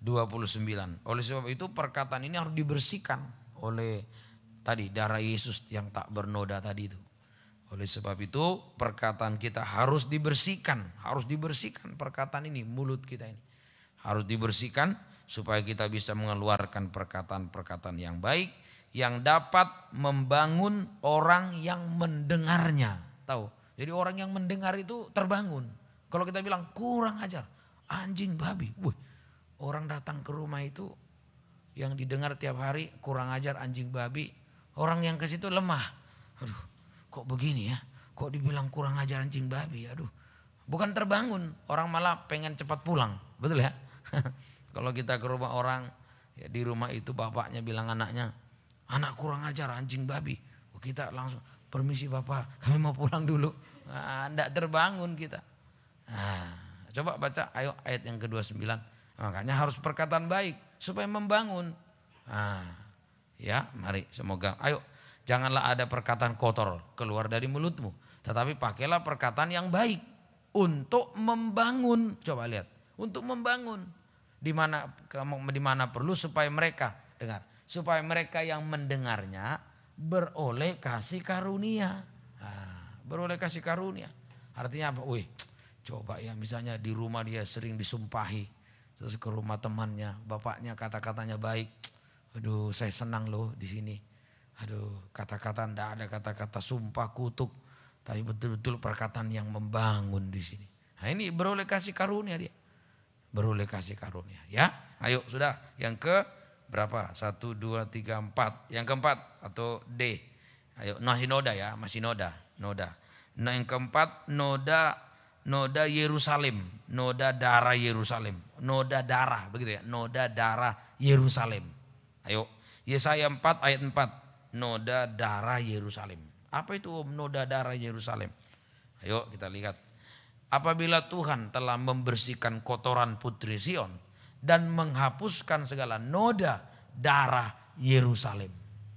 29. Oleh sebab itu perkataan ini harus dibersihkan oleh tadi darah Yesus yang tak bernoda tadi itu. Oleh sebab itu perkataan kita harus dibersihkan perkataan ini, mulut kita ini harus dibersihkan supaya kita bisa mengeluarkan perkataan-perkataan yang baik yang dapat membangun orang yang mendengarnya. Tahu? Jadi orang yang mendengar itu terbangun. Kalau kita bilang kurang ajar, anjing babi, orang datang ke rumah itu yang didengar tiap hari kurang ajar, anjing babi, orang yang ke situ lemah. Aduh, kok begini ya? Kok dibilang kurang ajar, anjing babi? Aduh, bukan terbangun, orang malah pengen cepat pulang. Betul ya? Kalau kita ke rumah orang, ya di rumah itu bapaknya bilang anaknya, anak kurang ajar, anjing babi. Kita langsung, permisi bapak, kami mau pulang dulu. Enggak terbangun kita. Coba baca ayo ayat yang ke-29. Makanya harus perkataan baik supaya membangun. Ya mari semoga, ayo janganlah ada perkataan kotor keluar dari mulutmu. Tetapi pakailah perkataan yang baik untuk membangun. Coba lihat, untuk membangun. Di mana perlu supaya mereka dengar. Supaya mereka yang mendengarnya beroleh kasih karunia. Beroleh kasih karunia. Artinya apa? Coba ya misalnya di rumah dia sering disumpahi. Terus ke rumah temannya, bapaknya kata-katanya baik. Aduh, saya senang loh di sini. Aduh, kata-kata enggak ada kata-kata sumpah kutuk, tapi betul-betul perkataan yang membangun di sini. Nah, ini beroleh kasih karunia dia. Beroleh kasih karunia, ya. Ayo sudah yang ke Berapa? 1, 2, 3, 4. Yang keempat atau D. Ayo, masih noda ya, masih noda. Nah yang keempat noda Yerusalem, noda darah Yerusalem, noda darah begitu ya, noda darah Yerusalem. Ayo, Yesaya 4 ayat 4, noda darah Yerusalem. Apa itu noda darah Yerusalem? Ayo kita lihat. Apabila Tuhan telah membersihkan kotoran putri Sion dan menghapuskan segala noda darah Yerusalem.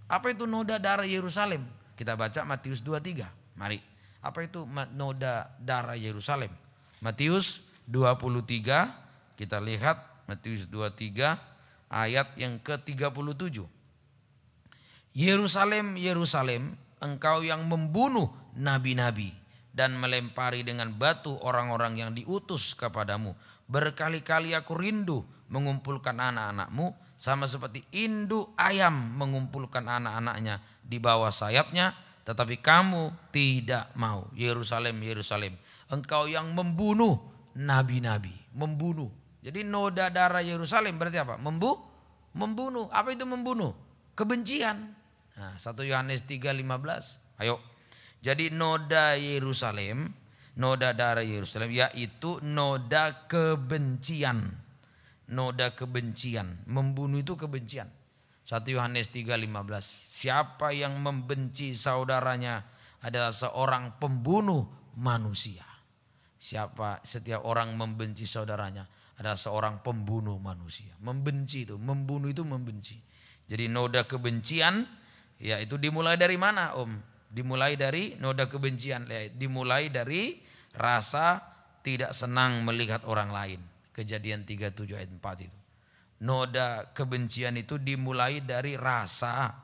Apa itu noda darah Yerusalem? Kita baca Matius 23. Mari. Apa itu noda darah Yerusalem? Matius 23, kita lihat Matius 23 ayat yang ke-37. Yerusalem, Yerusalem, engkau yang membunuh nabi-nabi dan melempari dengan batu orang-orang yang diutus kepadamu. Berkali-kali aku rindu mengumpulkan anak-anakmu sama seperti induk ayam mengumpulkan anak-anaknya di bawah sayapnya, tetapi kamu tidak mau. Yerusalem, Yerusalem, engkau yang membunuh nabi-nabi, membunuh. Jadi noda darah Yerusalem berarti apa? Membunuh. Apa itu membunuh? Kebencian. Nah, 1 Yohanes 3:15. Ayo. Jadi noda Yerusalem, noda darah Yerusalem yaitu noda kebencian. Noda kebencian, membunuh itu kebencian. 1 Yohanes 3:15. Siapa yang membenci saudaranya adalah seorang pembunuh manusia. Setiap orang membenci saudaranya adalah seorang pembunuh manusia. Membenci itu, membunuh itu membenci. Jadi noda kebencian ya itu dimulai dari mana, Om? Dimulai dari noda kebencian, dimulai dari rasa tidak senang melihat orang lain. Kejadian 37 ayat 4 itu. Noda kebencian itu dimulai dari rasa,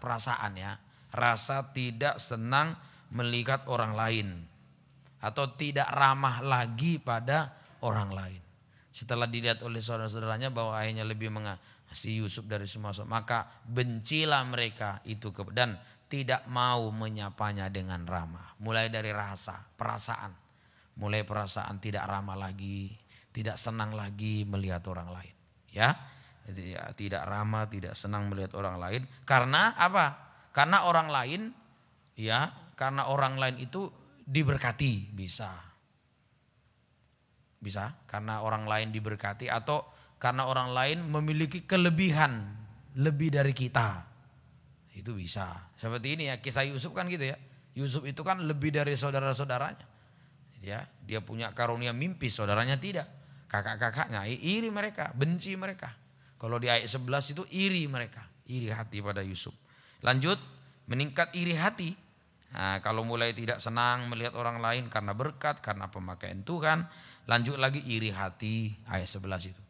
perasaan ya. Rasa tidak senang melihat orang lain atau tidak ramah lagi pada orang lain. Setelah dilihat oleh saudara-saudaranya bahwa ayahnya lebih mengasihi Yusuf dari semua, maka bencilah mereka itu dan tidak mau menyapanya dengan ramah. Mulai dari rasa, perasaan. Mulai perasaan tidak ramah lagi, tidak senang lagi melihat orang lain. Ya, tidak ramah, tidak senang melihat orang lain. Karena apa? Karena orang lain, ya, karena orang lain itu diberkati, bisa. Karena orang lain diberkati atau karena orang lain memiliki kelebihan lebih dari kita. Itu bisa. Seperti ini ya, kisah Yusuf kan gitu ya. Yusuf itu kan lebih dari saudara-saudaranya. Ya, dia punya karunia mimpi, saudaranya tidak. Kakak-kakaknya iri mereka, benci mereka. Kalau di ayat 11 itu iri mereka, iri hati pada Yusuf. Lanjut, meningkat iri hati. Nah, kalau mulai tidak senang melihat orang lain karena berkat, karena pemakaian Tuhan. Lanjut lagi iri hati, ayat 11 itu.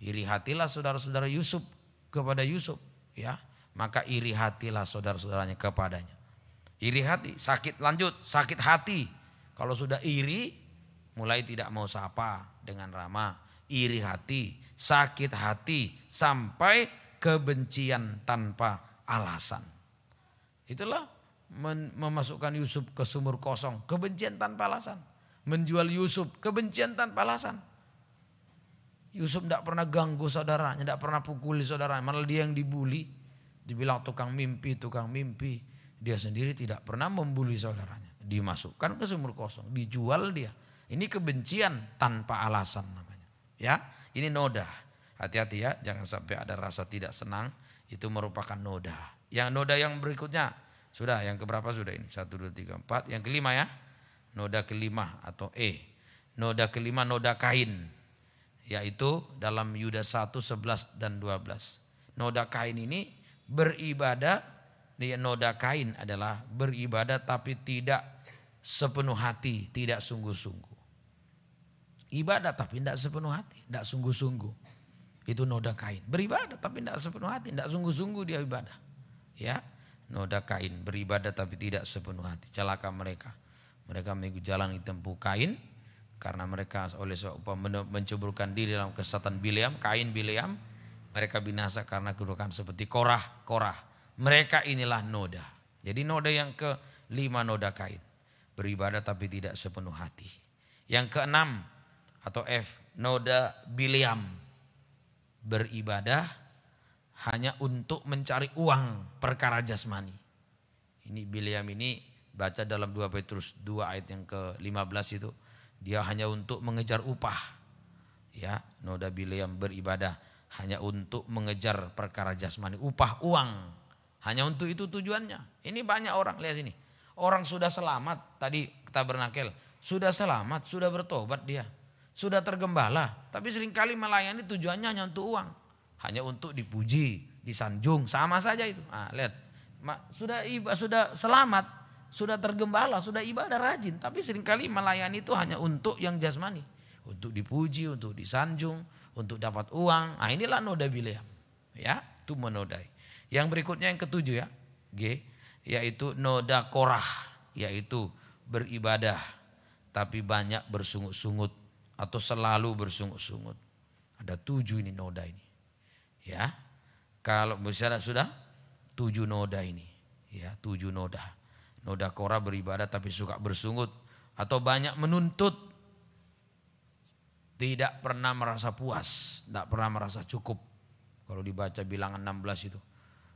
Iri hatilah saudara-saudara Yusuf kepada Yusuf, ya. Maka iri hatilah saudara-saudaranya kepadanya. Iri hati, sakit, lanjut, sakit hati. Kalau sudah iri, mulai tidak mau sapa dengan ramah. Iri hati, sakit hati, sampai kebencian tanpa alasan. Itulah memasukkan Yusuf ke sumur kosong, kebencian tanpa alasan. Menjual Yusuf, kebencian tanpa alasan. Yusuf tidak pernah ganggu saudaranya, tidak pernah pukuli saudaranya, malah dia yang dibully. Dibilang tukang mimpi. Dia sendiri tidak pernah membuli saudaranya. Dimasukkan ke sumur kosong, dijual dia. Ini kebencian tanpa alasan namanya. Ya, ini noda. Hati-hati ya, jangan sampai ada rasa tidak senang, itu merupakan noda. Yang noda yang berikutnya, sudah yang keberapa sudah ini? 1, 2, 3, 4. Yang kelima ya, noda kelima atau E. Noda kelima, noda Kain. Yaitu dalam Yuda 1, 11 dan 12. Noda Kain ini beribadah, noda Kain adalah beribadah tapi tidak sepenuh hati, tidak sungguh-sungguh. Ibadah tapi tidak sepenuh hati, tidak sungguh-sungguh. Itu noda Kain. Beribadah tapi tidak sepenuh hati, tidak sungguh-sungguh dia ibadah. Ya, noda Kain beribadah tapi tidak sepenuh hati. Celaka mereka. Mereka mengikuti jalan ditempuh Kain karena mereka oleh sebab menceburkan diri dalam kesesatan Bileam, Kain Bileam. Mereka binasa karena kedudukan seperti Korah. Mereka inilah noda. Jadi noda yang kelima, noda Kain. Beribadah tapi tidak sepenuh hati. Yang keenam atau F, noda Bileam. Beribadah hanya untuk mencari uang perkara jasmani. Ini Bileam ini baca dalam 2 Petrus 2 ayat yang ke-15 itu. Dia hanya untuk mengejar upah. Ya, noda Bileam beribadah hanya untuk mengejar perkara jasmani, upah uang. Hanya untuk itu tujuannya. Ini banyak orang, lihat sini. Orang sudah selamat, tadi tabernakel, sudah selamat, sudah bertobat dia. Sudah tergembala, tapi seringkali melayani tujuannya hanya untuk uang. Hanya untuk dipuji, disanjung, sama saja itu. Nah, lihat, sudah selamat, sudah tergembala, sudah ibadah rajin. Tapi seringkali melayani itu hanya untuk yang jasmani. Untuk dipuji, untuk disanjung, untuk dapat uang. Nah, inilah noda Bileam. Ya, itu menodai. Yang berikutnya yang ketujuh ya, G, yaitu noda Korah, yaitu beribadah tapi banyak bersungut-sungut atau selalu bersungut-sungut. Ada 7 ini noda ini. Ya. Kalau misalnya sudah 7 noda ini. Ya, 7 noda. Noda Korah beribadah tapi suka bersungut atau banyak menuntut. Tidak pernah merasa puas, tidak pernah merasa cukup. Kalau dibaca bilangan 16 itu.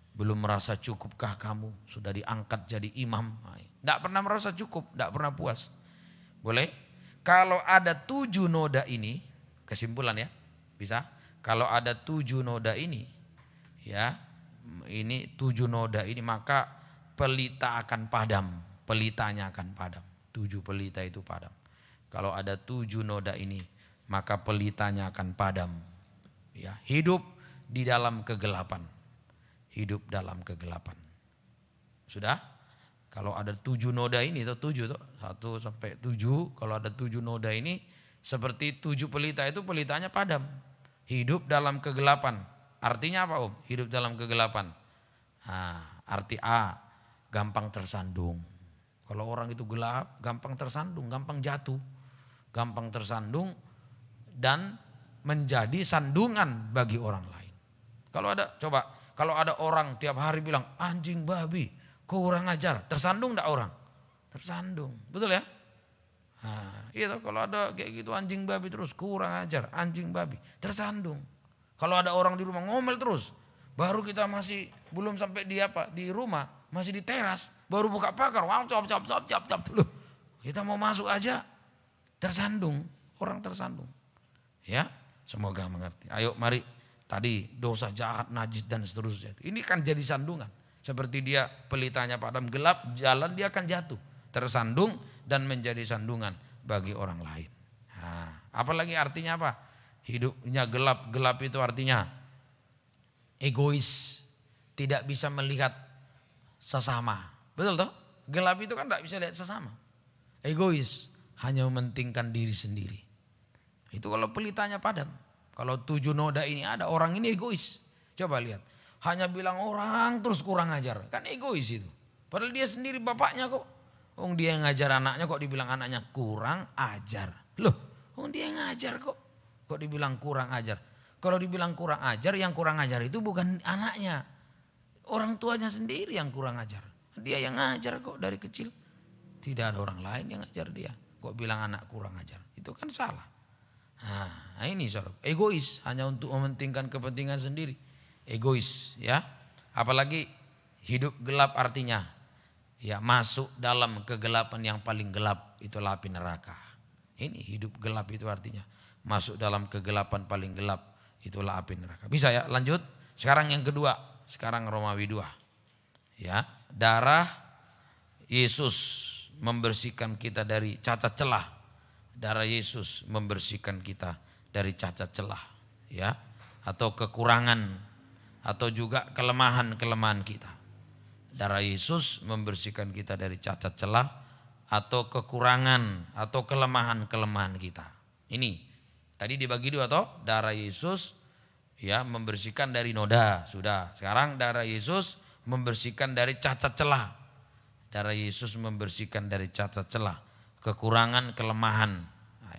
Belum merasa cukupkah kamu sudah diangkat jadi imam? Tidak pernah merasa cukup, tidak pernah puas. Boleh? Kalau ada 7 noda ini, kesimpulan ya, bisa. Kalau ada 7 noda ini, ya, ini 7 noda ini maka pelita akan padam, pelitanya akan padam. 7 pelita itu padam. Kalau ada 7 noda ini, maka pelitanya akan padam. Ya, hidup di dalam kegelapan. Hidup dalam kegelapan. Sudah? Kalau ada 7 noda ini, atau 7 tuh, 1 sampai 7, kalau ada 7 noda ini, seperti 7 pelita itu pelitanya padam. Hidup dalam kegelapan. Artinya apa Om? Hidup dalam kegelapan. Nah, arti A, gampang tersandung. Kalau orang itu gelap, gampang tersandung, gampang jatuh. Gampang tersandung dan menjadi sandungan bagi orang lain. Kalau ada orang tiap hari bilang anjing babi, kurang ajar, tersandung enggak orang? Tersandung, betul ya? Nah, itu kalau ada kayak gitu anjing babi terus, kurang ajar, anjing babi, tersandung. Kalau ada orang di rumah ngomel terus, baru kita masih belum sampai di rumah, masih di teras, baru buka pagar, wow, cap dulu. Kita mau masuk aja, tersandung, orang tersandung. Ya, semoga mengerti. Ayo mari, tadi dosa jahat, najis dan seterusnya. Ini kan jadi sandungan. Seperti dia pelitanya padam gelap, jalan dia akan jatuh. Tersandung dan menjadi sandungan bagi orang lain. Nah, apalagi artinya apa? Hidupnya gelap. Gelap itu artinya egois. Tidak bisa melihat sesama. Betul toh? Gelap itu kan tidak bisa lihat sesama. Egois. Hanya mementingkan diri sendiri. Itu kalau pelitanya padam. Kalau 7 noda ini ada, orang ini egois. Coba lihat. Hanya bilang orang terus kurang ajar. Kan egois itu. Padahal dia sendiri bapaknya kok. Dia yang ngajar anaknya kok dibilang anaknya kurang ajar. Loh, dia yang ngajar kok. Kok dibilang kurang ajar. Kalau dibilang kurang ajar, yang kurang ajar itu bukan anaknya. Orang tuanya sendiri yang kurang ajar. Dia yang ngajar kok dari kecil. Tidak ada orang lain yang ngajar dia. Kok bilang anak kurang ajar. Itu kan salah. Nah ini saudara. Egois hanya untuk mementingkan kepentingan sendiri. Egois ya. Apalagi hidup gelap artinya ya masuk dalam kegelapan yang paling gelap, itulah api neraka. Ini hidup gelap itu artinya masuk dalam kegelapan paling gelap, itulah api neraka. Bisa ya lanjut. Sekarang yang kedua, sekarang Romawi 2. Ya, darah Yesus membersihkan kita dari cacat celah. Darah Yesus membersihkan kita dari cacat celah ya, atau kekurangan atau juga kelemahan-kelemahan kita. Darah Yesus membersihkan kita dari cacat celah atau kekurangan atau kelemahan-kelemahan kita. Ini tadi dibagi 2 toh, darah Yesus ya membersihkan dari noda, sudah. Sekarang darah Yesus membersihkan dari cacat celah. Darah Yesus membersihkan dari cacat celah, kekurangan, kelemahan.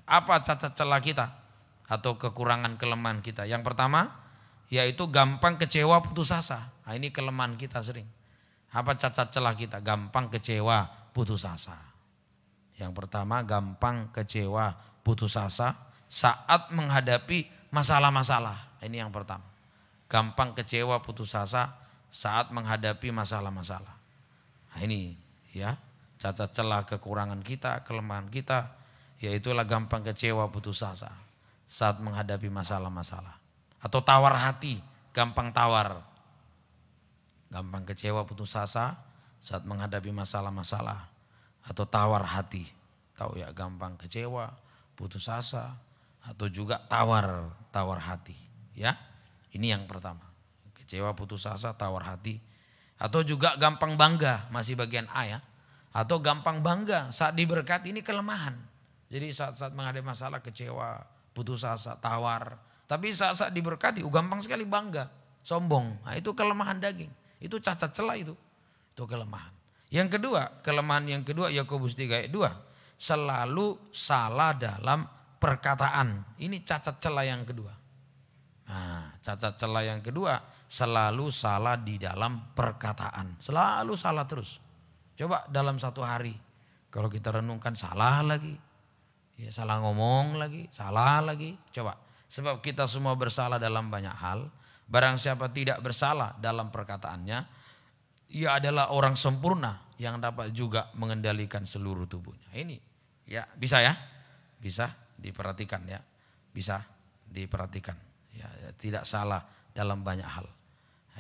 Apa cacat celah kita atau kekurangan kelemahan kita? Yang pertama yaitu gampang kecewa, putus asa. Nah, ini kelemahan kita sering. Apa cacat celah kita? Gampang kecewa, putus asa. Yang pertama gampang kecewa, putus asa saat menghadapi masalah-masalah. Ini yang pertama. gampang kecewa, putus asa saat menghadapi masalah-masalah. Nah ini ya, cacat celah kekurangan kita, kelemahan kita, yaitulah gampang kecewa, putus asa saat menghadapi masalah-masalah. Atau tawar hati, gampang tawar. Gampang kecewa, putus asa saat menghadapi masalah-masalah. Atau tawar hati, tahu ya, gampang kecewa, putus asa, atau juga tawar hati. Ya, ini yang pertama, kecewa, putus asa, tawar hati. Atau juga gampang bangga, masih bagian A ya. Atau gampang bangga saat diberkati, ini kelemahan. Jadi saat-saat menghadapi masalah kecewa, putus asa, tawar. Tapi saat-saat diberkati, gampang sekali bangga, sombong. Nah, itu kelemahan daging, itu cacat celah itu kelemahan. Yang kedua, kelemahan yang kedua Yakobus 3 ayat 2, selalu salah dalam perkataan. Ini cacat celah yang kedua. Nah, cacat celah yang kedua, selalu salah di dalam perkataan. Selalu salah terus. Coba dalam satu hari, kalau kita renungkan salah lagi. Ya, salah ngomong lagi, salah lagi. Coba, sebab kita semua bersalah dalam banyak hal. Barang siapa tidak bersalah dalam perkataannya, ia adalah orang sempurna yang dapat juga mengendalikan seluruh tubuhnya. Ini ya, bisa ya? Bisa diperhatikan ya. Bisa diperhatikan. Ya, tidak salah dalam banyak hal.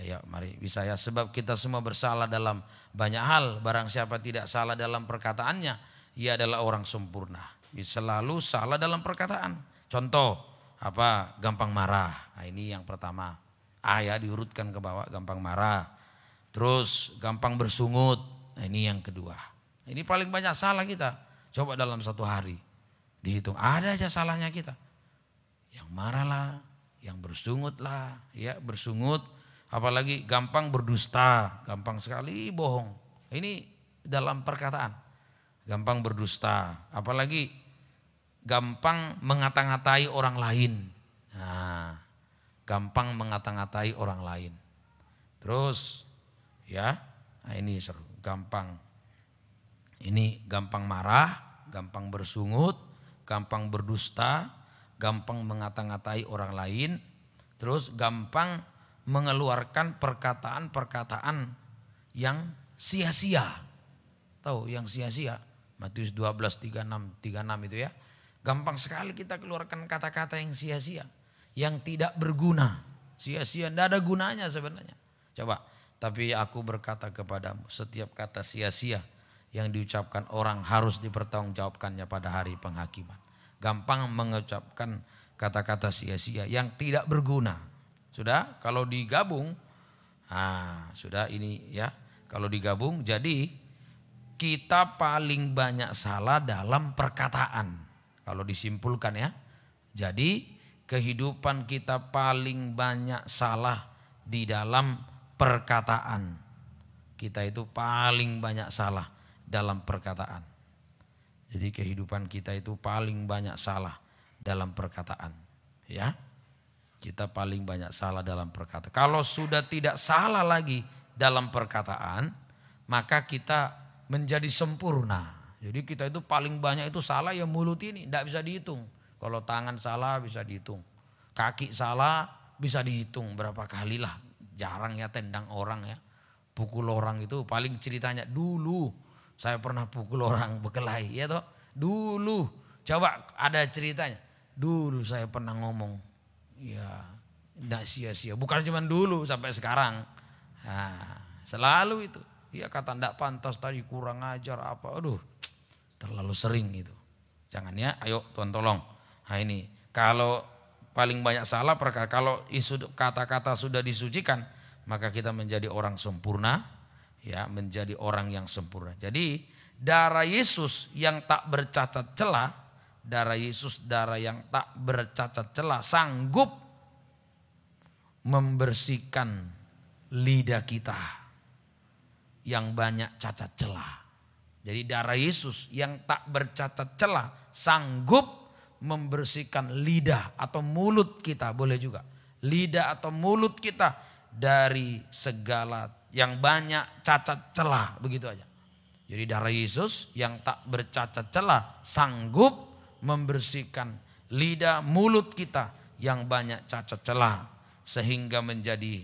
Ya, mari bisa ya, sebab kita semua bersalah dalam banyak hal. Barang siapa tidak salah dalam perkataannya, ia adalah orang sempurna. Selalu salah dalam perkataan. Contoh apa? Gampang marah. Nah, ini yang pertama. A ya, diurutkan ke bawah, gampang marah. Terus gampang bersungut. Nah, ini yang kedua. Ini paling banyak salah kita. Coba dalam satu hari dihitung, ada aja salahnya kita. Yang marah lah, yang bersungut lah, ya bersungut. Apalagi gampang berdusta, gampang sekali bohong. Ini dalam perkataan, gampang berdusta. Apalagi gampang mengata-ngatai orang lain. Nah, gampang mengata-ngatai orang lain. Terus ya, nah ini seru, gampang. Ini gampang marah, gampang bersungut, gampang berdusta, gampang mengata-ngatai orang lain. Terus gampang mengeluarkan perkataan-perkataan yang sia-sia. Tahu yang sia-sia? Matius 12:36 itu ya. Gampang sekali kita keluarkan kata-kata yang sia-sia, yang tidak berguna. Sia-sia, tidak ada gunanya sebenarnya. Coba, tapi aku berkata kepadamu, setiap kata sia-sia yang diucapkan orang harus dipertanggungjawabkannya pada hari penghakiman. Gampang mengucapkan kata-kata sia-sia yang tidak berguna. Sudah, kalau digabung, sudah ini ya, kalau digabung jadi kita paling banyak salah dalam perkataan. Kalau disimpulkan ya, jadi kehidupan kita paling banyak salah di dalam perkataan. Kita itu paling banyak salah dalam perkataan. Jadi kehidupan kita itu paling banyak salah dalam perkataan. Ya, kita paling banyak salah dalam perkataan. Kalau sudah tidak salah lagi dalam perkataan, maka kita menjadi sempurna. Jadi kita itu paling banyak itu salah ya mulut ini, tidak bisa dihitung. Kalau tangan salah bisa dihitung. Kaki salah bisa dihitung berapa kali lah. Jarang ya tendang orang ya. Pukul orang itu paling ceritanya dulu. Saya pernah pukul orang berkelahi ya toh. Dulu. Coba ada ceritanya. Dulu saya pernah ngomong. Ya tidak sia-sia. Bukan cuma dulu sampai sekarang. Nah, selalu itu. Ya kata tidak pantas tadi, kurang ajar apa. Aduh terlalu sering itu. Jangan ya, ayo Tuhan tolong. Nah ini kalau paling banyak salah perkara, kalau kata-kata sudah disucikan, maka kita menjadi orang sempurna, ya menjadi orang yang sempurna. Jadi darah Yesus yang tak bercacat celah, darah Yesus darah yang tak bercacat celah sanggup membersihkan lidah kita yang banyak cacat celah. Jadi darah Yesus yang tak bercacat celah sanggup membersihkan lidah atau mulut kita, boleh juga. Lidah atau mulut kita dari segala yang banyak cacat celah, begitu aja. Jadi darah Yesus yang tak bercacat celah sanggup membersihkan lidah mulut kita yang banyak cacat celah. sehingga menjadi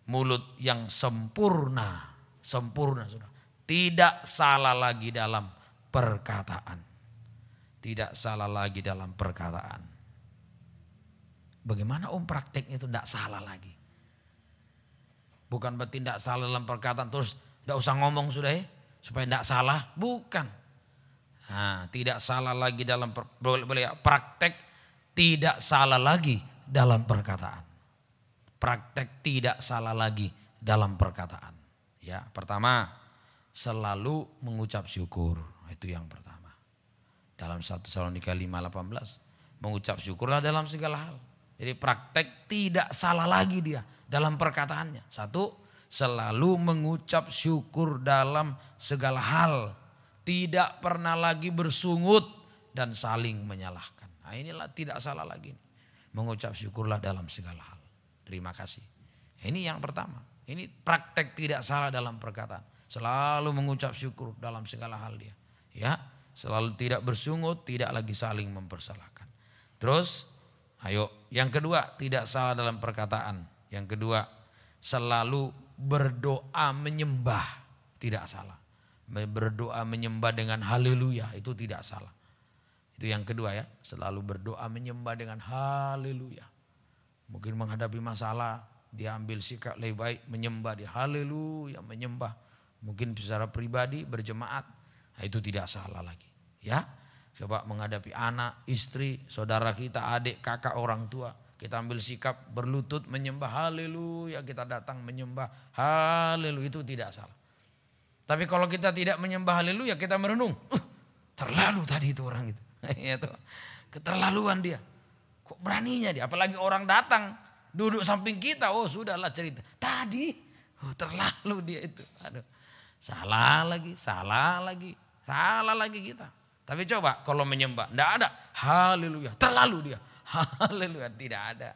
mulut yang sempurna. Sempurna sudah. Tidak salah lagi dalam perkataan. Tidak salah lagi dalam perkataan. Bagaimana prakteknya itu tidak salah lagi? Bukan berarti tidak salah dalam perkataan terus tidak usah ngomong sudah ya. Supaya tidak salah. Bukan. Nah, tidak salah lagi dalam praktek tidak salah lagi dalam perkataan. Praktek tidak salah lagi dalam perkataan. Ya, pertama selalu mengucap syukur. Itu yang pertama. Dalam 1 Tesalonika 5:18 mengucap syukurlah dalam segala hal. Jadi praktek tidak salah lagi dia dalam perkataannya. Satu, selalu mengucap syukur dalam segala hal. Tidak pernah lagi bersungut dan saling menyalahkan. Nah, inilah tidak salah lagi. Mengucap syukurlah dalam segala hal. Terima kasih. Ini yang pertama. Ini praktek tidak salah dalam perkataan. Selalu mengucap syukur dalam segala hal dia. Ya, selalu tidak bersungut, tidak lagi saling mempersalahkan. Terus, ayo, yang kedua tidak salah dalam perkataan. Yang kedua, selalu berdoa menyembah, tidak salah. Berdoa menyembah dengan haleluya, itu tidak salah. Itu yang kedua ya, selalu berdoa menyembah dengan haleluya. Mungkin menghadapi masalah, dia ambil sikap lebih baik menyembah, dia haleluya menyembah. Mungkin secara pribadi berjemaat, nah itu tidak salah lagi. Ya, coba menghadapi anak, istri, saudara kita, adik, kakak, orang tua. Kita ambil sikap berlutut menyembah haleluya, kita datang menyembah haleluya, itu tidak salah. Tapi kalau kita tidak menyembah haleluya, kita merenung, terlalu tadi itu orang itu. Itu keterlaluan dia. Kok beraninya dia, apalagi orang datang duduk samping kita, oh sudahlah cerita. Tadi terlalu dia itu. Aduh, salah lagi kita. Tapi coba kalau menyembah, enggak ada haleluya, terlalu dia. Haleluya, tidak ada.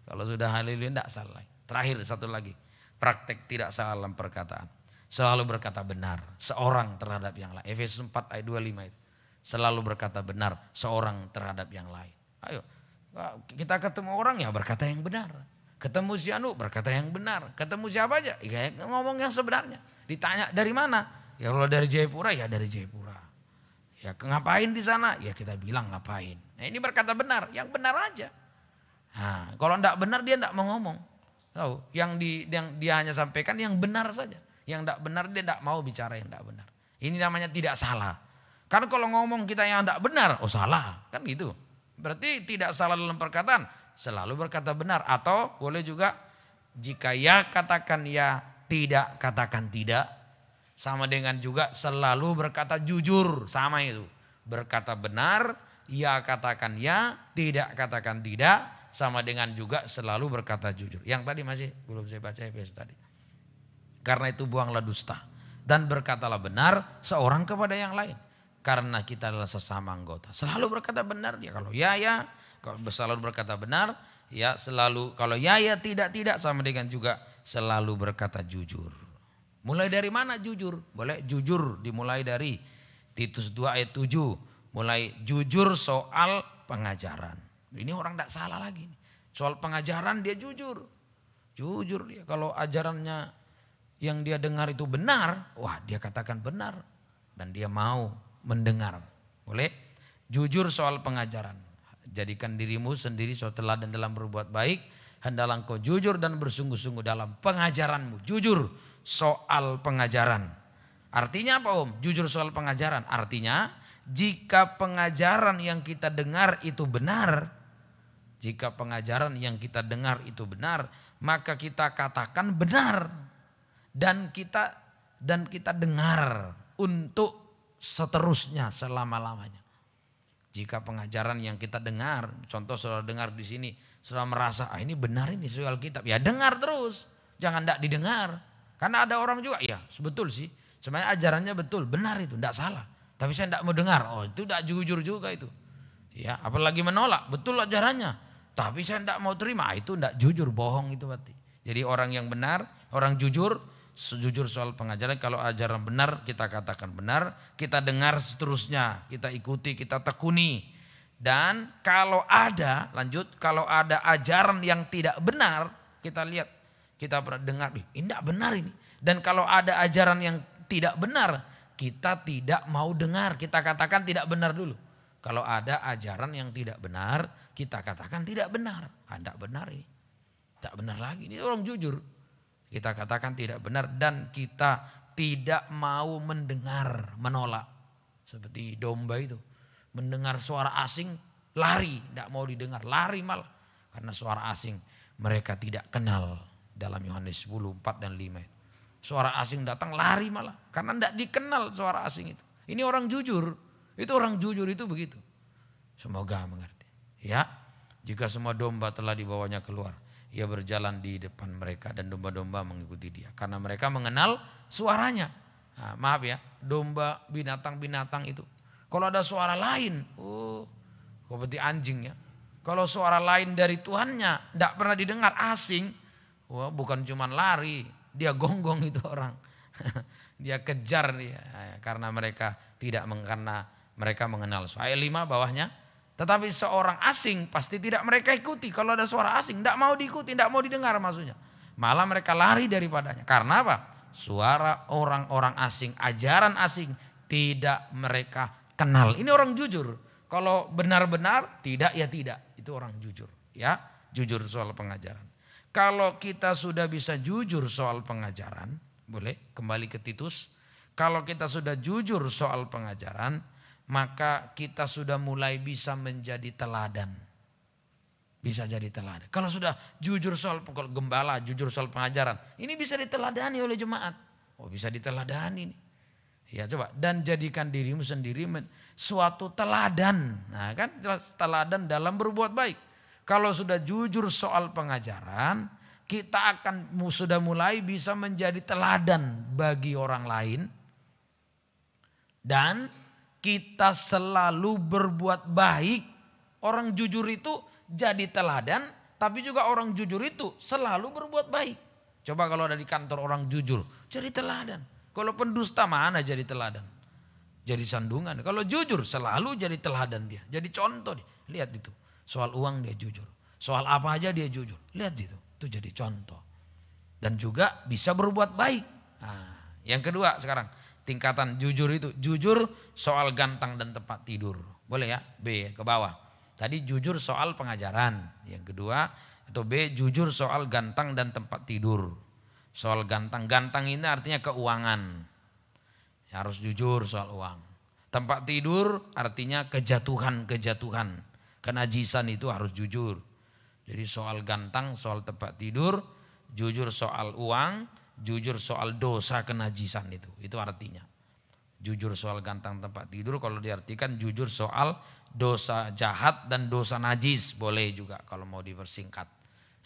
Kalau sudah haleluya enggak salah. Terakhir satu lagi, praktek tidak salah dalam perkataan. Selalu berkata benar seorang terhadap yang lain. Efesus 4 ayat 25 itu. Selalu berkata benar seorang terhadap yang lain. Ayo, kita ketemu orang ya berkata yang benar. Ketemu si Anu berkata yang benar. Ketemu siapa aja ya ngomong yang sebenarnya. Ditanya dari mana? Ya kalau dari Jayapura ya dari Jayapura. Ya ngapain di sana? Ya kita bilang ngapain. Nah ini berkata benar, yang benar aja. Nah, kalau enggak benar dia enggak mau ngomong. Tahu, yang dia hanya sampaikan yang benar saja. Yang enggak benar dia enggak mau bicara yang enggak benar. Ini namanya tidak salah. Karena kalau ngomong kita yang enggak benar, oh salah. Kan gitu. Berarti tidak salah dalam perkataan, selalu berkata benar. Atau boleh juga jika ya katakan ya, tidak katakan tidak. Sama dengan juga selalu berkata jujur, sama itu. Berkata benar, ya katakan ya, tidak katakan tidak. Sama dengan juga selalu berkata jujur. Yang tadi masih belum saya baca Efesus tadi. Karena itu buanglah dusta. Dan berkatalah benar seorang kepada yang lain. Karena kita adalah sesama anggota. Selalu berkata benar dia. Kalau ya, kalau selalu berkata benar. Ya selalu, kalau ya, tidak. Sama dengan juga selalu berkata jujur. Mulai dari mana jujur? Boleh jujur dimulai dari Titus 2 ayat 7. Mulai jujur soal pengajaran. Ini orang tidak salah lagi. Soal pengajaran dia jujur. Jujur dia. Kalau ajarannya yang dia dengar itu benar. Wah dia katakan benar. Dan dia mau mendengar. Boleh? Jujur soal pengajaran. Jadikan dirimu sendiri suatu teladan dalam berbuat baik. Hendaklah engkau jujur dan bersungguh-sungguh dalam pengajaranmu. Jujur soal pengajaran. Artinya apa Om? Jujur soal pengajaran. Artinya jika pengajaran yang kita dengar itu benar. Jika pengajaran yang kita dengar itu benar. Maka kita katakan benar. Dan kita dengar untuk seterusnya selama-lamanya. Jika pengajaran yang kita dengar, contoh saudara dengar di sini, saudara merasa ini benar ini soal Alkitab, ya dengar terus, jangan tidak didengar. Karena ada orang juga, ya betul sih, sebenarnya ajarannya betul, benar itu, tidak salah. Tapi saya tidak mau dengar, oh itu tidak jujur juga itu. Ya, apalagi menolak, betul ajarannya, tapi saya tidak mau terima, itu tidak jujur, bohong itu berarti. Jadi orang yang benar, orang jujur soal pengajaran. Kalau ajaran benar kita katakan benar, kita dengar seterusnya, kita ikuti, kita tekuni. Dan kalau ada, lanjut, kalau ada ajaran yang tidak benar, kita lihat, kita pernah dengar, ini tidak benar ini. Dan kalau ada ajaran yang tidak benar, kita tidak mau dengar. Kita katakan tidak benar dulu. Kalau ada ajaran yang tidak benar, kita katakan tidak benar. Tidak benar ini. Tidak benar lagi, ini orang jujur. Kita katakan tidak benar dan kita tidak mau mendengar, menolak. Seperti domba itu. Mendengar suara asing, lari. Tidak mau didengar, lari malah. Karena suara asing mereka tidak kenal. Dalam Yohanes 10, 4 dan 5 itu. Suara asing datang lari malah. Karena tidak dikenal suara asing itu. Ini orang jujur. Itu orang jujur itu begitu. Semoga mengerti. Ya, jika semua domba telah dibawanya keluar, ia berjalan di depan mereka dan domba-domba mengikuti dia. Karena mereka mengenal suaranya. Nah, maaf ya, domba, binatang-binatang itu. Kalau ada suara lain, seperti anjing ya. Kalau suara lain dari Tuhannya tidak pernah didengar, asing, bukan cuma lari, dia gonggong itu orang. Dia kejar dia, karena mereka tidak karena mereka mengenal. Ayat 5 bawahnya. Tetapi seorang asing pasti tidak mereka ikuti. Kalau ada suara asing tidak mau diikuti, tidak mau didengar maksudnya. Malah mereka lari daripadanya. Karena apa? Suara orang-orang asing, ajaran asing tidak mereka kenal. Ini orang jujur. Kalau benar-benar tidak ya tidak. Itu orang jujur. Ya, jujur soal pengajaran. Kalau kita sudah bisa jujur soal pengajaran, boleh kembali ke Titus. Kalau kita sudah jujur soal pengajaran, maka kita sudah mulai bisa menjadi teladan. Bisa jadi teladan. Kalau sudah jujur soal gembala, jujur soal pengajaran, ini bisa diteladani oleh jemaat. Oh, bisa diteladani nih. Ya coba, dan jadikan dirimu sendiri suatu teladan. Nah kan, teladan dalam berbuat baik. Kalau sudah jujur soal pengajaran, kita akan sudah mulai bisa menjadi teladan bagi orang lain. Dan kita selalu berbuat baik. Orang jujur itu jadi teladan, tapi juga orang jujur itu selalu berbuat baik. Coba kalau ada di kantor orang jujur, jadi teladan. Kalau pendusta mana jadi teladan? Jadi sandungan. Kalau jujur selalu jadi teladan dia. Jadi contoh dia. Lihat itu. Soal uang dia jujur. Soal apa aja dia jujur. Lihat itu. Itu jadi contoh. Dan juga bisa berbuat baik. Nah, yang kedua sekarang. Tingkatan jujur itu. Jujur soal gantang dan tempat tidur. Boleh ya? B ke bawah. Tadi jujur soal pengajaran. Yang kedua. Atau B jujur soal gantang dan tempat tidur. Soal gantang. Gantang ini artinya keuangan. Ya, harus jujur soal uang. Tempat tidur artinya kejatuhan-kejatuhan. Kenajisan itu harus jujur. Jadi soal gantang, soal tempat tidur. Jujur soal uang. Jujur soal dosa kenajisan itu. Itu artinya. Jujur soal gantang tempat tidur. Kalau diartikan jujur soal dosa jahat dan dosa najis. Boleh juga kalau mau dipersingkat.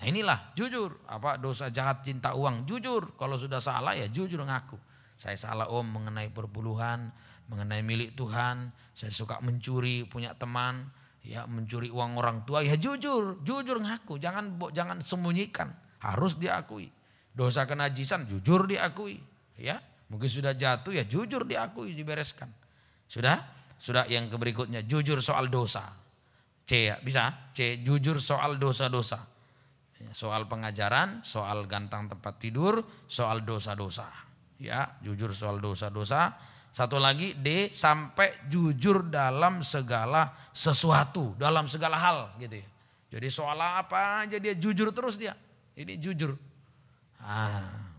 Nah inilah jujur, apa dosa jahat cinta uang, jujur. Kalau sudah salah ya jujur ngaku. Saya salah om mengenai perpuluhan, mengenai milik Tuhan. Saya suka mencuri, punya teman, ya mencuri uang orang tua, ya jujur ngaku. Jangan sembunyikan, harus diakui. Dosa kenajisan jujur diakui, ya. Mungkin sudah jatuh ya jujur diakui, dibereskan. Sudah yang berikutnya jujur soal dosa. C ya, bisa? C jujur soal dosa-dosa. Soal pengajaran, soal gantang tempat tidur, soal dosa-dosa. Ya, jujur soal dosa-dosa. Satu lagi D, sampai jujur dalam segala sesuatu, dalam segala hal gitu ya. Jadi soal apa aja dia jujur terus dia. Ini jujur.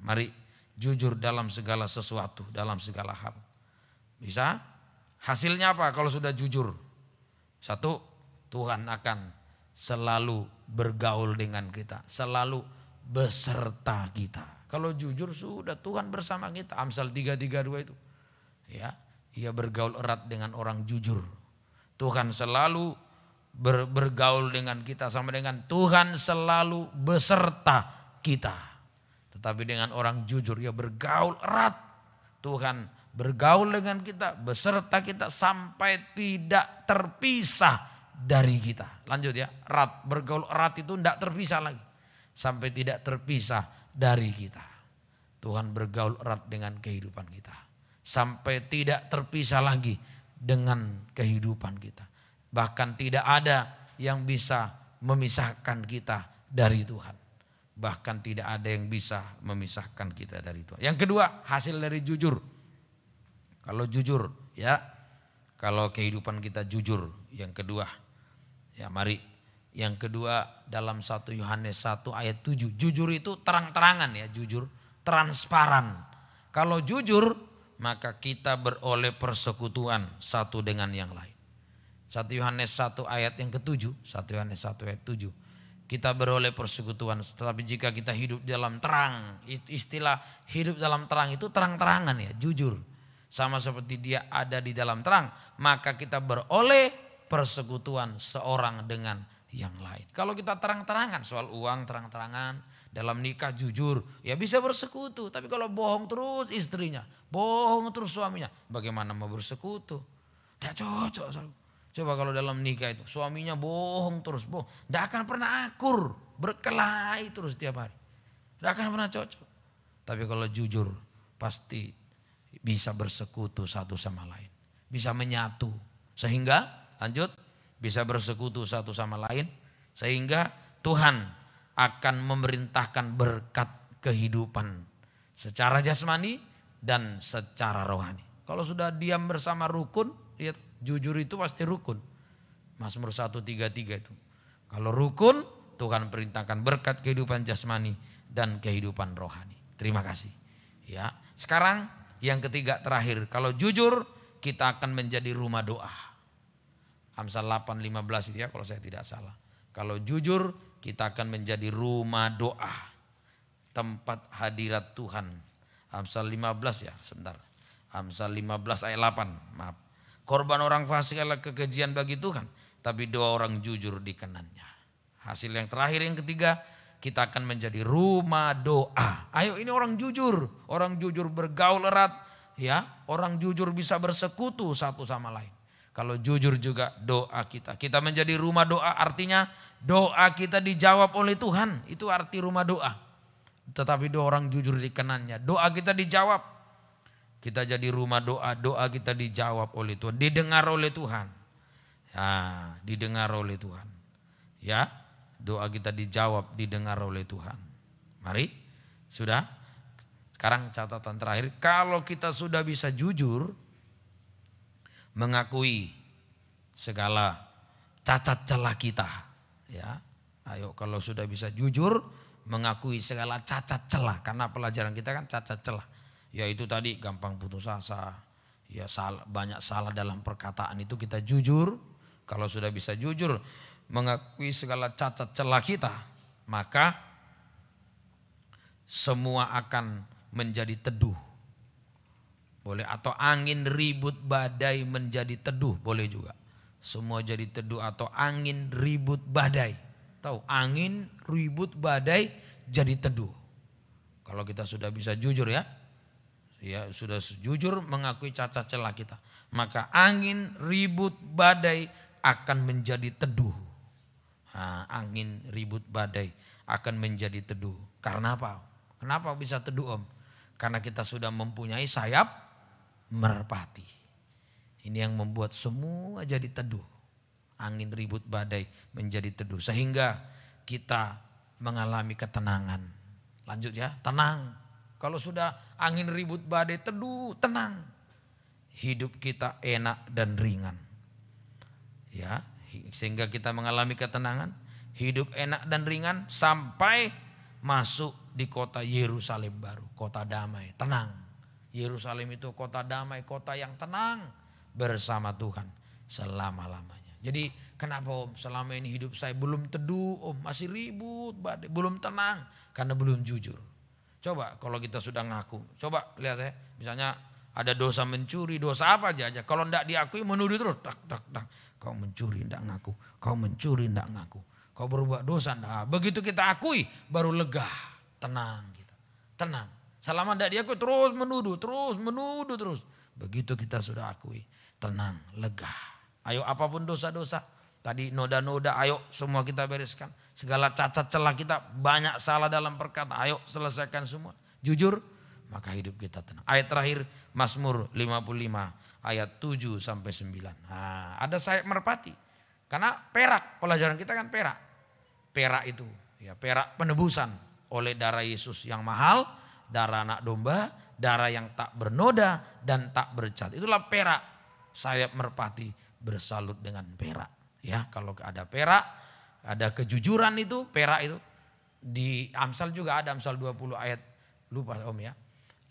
Mari jujur dalam segala sesuatu, dalam segala hal. Bisa? Hasilnya apa kalau sudah jujur? Satu, Tuhan akan selalu bergaul dengan kita, selalu beserta kita. Kalau jujur sudah Tuhan bersama kita. Amsal 3:32 itu. Ya, ia bergaul erat dengan orang jujur. Tuhan selalu bergaul dengan kita, sama dengan Tuhan selalu beserta kita. Tetapi dengan orang jujur ia bergaul erat. Tuhan bergaul dengan kita, beserta kita sampai tidak terpisah dari kita. Lanjut ya, erat, bergaul erat itu tidak terpisah lagi. Sampai tidak terpisah dari kita. Tuhan bergaul erat dengan kehidupan kita. Sampai tidak terpisah lagi dengan kehidupan kita. Bahkan tidak ada yang bisa memisahkan kita dari Tuhan. Bahkan tidak ada yang bisa memisahkan kita dari Tuhan. Yang kedua, hasil dari jujur. Kalau jujur ya, kalau kehidupan kita jujur. Yang kedua, ya mari. Yang kedua dalam 1 Yohanes 1 ayat 7. Jujur itu terang-terangan ya, jujur. Transparan. Kalau jujur maka kita beroleh persekutuan satu dengan yang lain. 1 Yohanes 1 ayat yang ke-7. 1 Yohanes 1 ayat 7. Kita beroleh persekutuan, tetapi jika kita hidup dalam terang, istilah hidup dalam terang itu terang-terangan ya, jujur. Sama seperti dia ada di dalam terang, maka kita beroleh persekutuan seorang dengan yang lain. Kalau kita terang-terangan soal uang, terang-terangan, dalam nikah jujur, ya bisa bersekutu. Tapi kalau bohong terus istrinya, bohong terus suaminya, bagaimana mau bersekutu? Tidak cocok. Coba kalau dalam nikah itu suaminya bohong terus, tidak akan pernah akur, berkelahi terus tiap hari. Tidak akan pernah cocok. Tapi kalau jujur pasti bisa bersekutu satu sama lain. Bisa menyatu. Sehingga lanjut bisa bersekutu satu sama lain. Sehingga Tuhan akan memerintahkan berkat kehidupan secara jasmani dan secara rohani. Kalau sudah diam bersama rukun, ya, jujur itu pasti rukun. Mazmur 133 itu. Kalau rukun, Tuhan perintahkan berkat kehidupan jasmani dan kehidupan rohani. Terima kasih. Ya, sekarang yang ketiga terakhir. Kalau jujur, kita akan menjadi rumah doa. Amsal 8:15 itu ya kalau saya tidak salah. Kalau jujur, kita akan menjadi rumah doa. Tempat hadirat Tuhan. Amsal 15 ya, sebentar. Amsal 15 ayat 8, maaf. Korban orang fasik adalah kekejian bagi Tuhan, tapi doa orang jujur dikenannya. Hasil yang terakhir yang ketiga, kita akan menjadi rumah doa. Ayo, ini orang jujur bergaul erat, ya. Orang jujur bisa bersekutu satu sama lain. Kalau jujur juga doa kita menjadi rumah doa, artinya doa kita dijawab oleh Tuhan. Itu arti rumah doa. Tetapi doa orang jujur dikenannya. Doa kita dijawab. Kita jadi rumah doa, doa kita dijawab oleh Tuhan, didengar oleh Tuhan. Ya, didengar oleh Tuhan. Ya, doa kita dijawab, didengar oleh Tuhan. Mari, sudah. Sekarang catatan terakhir, kalau kita sudah bisa jujur, mengakui segala cacat celah kita. Ya, ayo kalau sudah bisa jujur, mengakui segala cacat celah. Karena pelajaran kita kan cacat celah. Yaitu tadi gampang putus asa, ya banyak salah dalam perkataan itu kita jujur. Kalau sudah bisa jujur mengakui segala cacat celah kita, maka semua akan menjadi teduh. Boleh, atau angin ribut badai menjadi teduh, boleh juga. Semua jadi teduh atau angin ribut badai. Tahu, angin ribut badai jadi teduh. Kalau kita sudah bisa jujur ya. Ya, sudah jujur mengakui cacat celah kita, maka angin ribut badai akan menjadi teduh. Nah, angin ribut badai akan menjadi teduh. Karena apa? Kenapa bisa teduh, Om? Karena kita sudah mempunyai sayap merpati. Ini yang membuat semua jadi teduh. Angin ribut badai menjadi teduh, sehingga kita mengalami ketenangan. Lanjut ya, tenang. Kalau sudah angin ribut badai teduh, tenang. Hidup kita enak dan ringan. Ya, sehingga kita mengalami ketenangan, hidup enak dan ringan sampai masuk di kota Yerusalem baru, kota damai, tenang. Yerusalem itu kota damai, kota yang tenang bersama Tuhan selama-lamanya. Jadi kenapa, Om, selama ini hidup saya belum teduh, Om, masih ribut badai, belum tenang? Karena belum jujur. Coba kalau kita sudah ngaku, coba lihat saya, misalnya ada dosa mencuri, dosa apa aja. Kalau enggak diakui menuduh terus, tak. Kau mencuri enggak ngaku, kau mencuri enggak ngaku, kau berbuat dosa enggak. Begitu kita akui baru lega, tenang kita, tenang. Selama enggak diakui terus menuduh terus. Begitu kita sudah akui, tenang, lega. Ayo apapun dosa-dosa, tadi noda-noda, ayo semua kita bereskan. Segala cacat celah kita, banyak salah dalam perkataan, ayo selesaikan semua. Jujur, maka hidup kita tenang. Ayat terakhir Mazmur 55 ayat 7 sampai 9. Nah, ada sayap merpati. Karena perak, pelajaran kita kan perak. Perak itu, ya perak penebusan. oleh darah Yesus yang mahal, darah anak domba, darah yang tak bernoda dan tak bercat. Itulah perak. Sayap merpati bersalut dengan perak. Ya, kalau ada perak, ada kejujuran itu, perak itu. Di Amsal juga ada, Amsal 20 ayat, lupa Om ya.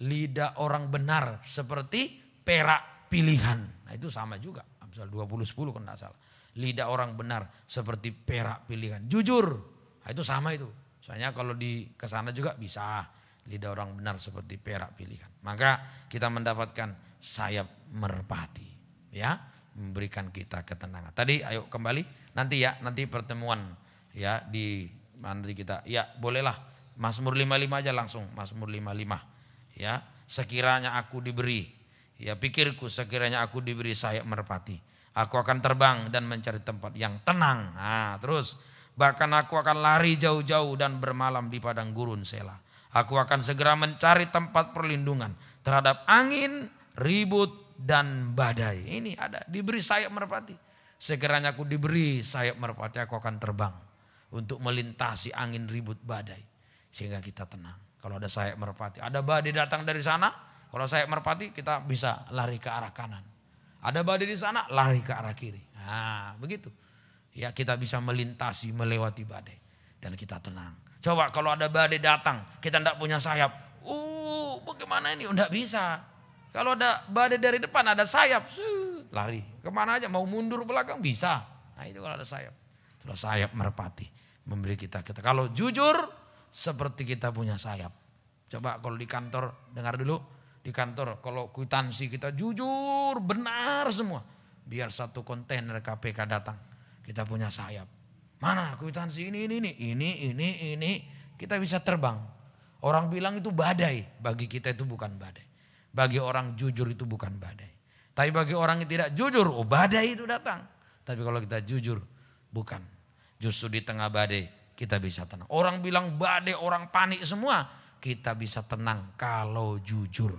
Lidah orang benar seperti perak pilihan. Nah itu sama juga, Amsal 20:10 kan tidak salah. Lidah orang benar seperti perak pilihan. Jujur, nah itu sama itu. Soalnya kalau di kesana juga bisa. Lidah orang benar seperti perak pilihan. Maka kita mendapatkan sayap merpati. Ya, memberikan kita ketenangan. Tadi ayo kembali, nanti ya, nanti pertemuan ya di nanti kita, ya bolehlah Mazmur 55 aja langsung, Mazmur 55. Ya, sekiranya aku diberi, ya pikirku sekiranya aku diberi sayap merpati, aku akan terbang dan mencari tempat yang tenang. Nah, terus bahkan aku akan lari jauh-jauh dan bermalam di padang gurun Sela. Aku akan segera mencari tempat perlindungan terhadap angin, ribut dan badai. Ini ada diberi sayap merpati. Sekiranya aku diberi sayap merpati, aku akan terbang untuk melintasi angin, ribut, badai. Sehingga kita tenang. Kalau ada sayap merpati, ada badai datang dari sana. Kalau sayap merpati kita bisa lari ke arah kanan. Ada badai di sana, lari ke arah kiri. Nah begitu. Ya kita bisa melintasi, melewati badai. Dan kita tenang. Coba kalau ada badai datang, kita tidak punya sayap. Bagaimana ini? Tidak bisa. Kalau ada badai dari depan, ada sayap. Lari. Kemana aja, mau mundur belakang bisa. Nah itu kalau ada sayap. Itulah sayap merpati. Memberi kita. Kalau jujur seperti kita punya sayap. Coba kalau di kantor, dengar dulu. Di kantor kalau kwitansi kita jujur, benar semua. Biar satu kontainer KPK datang. Kita punya sayap. Mana kwitansi ini. Kita bisa terbang. Orang bilang itu badai. Bagi kita itu bukan badai. Bagi orang jujur itu bukan badai. Tapi bagi orang yang tidak jujur, badai itu datang. Tapi kalau kita jujur, bukan. Justru di tengah badai kita bisa tenang. Orang bilang badai, orang panik semua. Kita bisa tenang kalau jujur.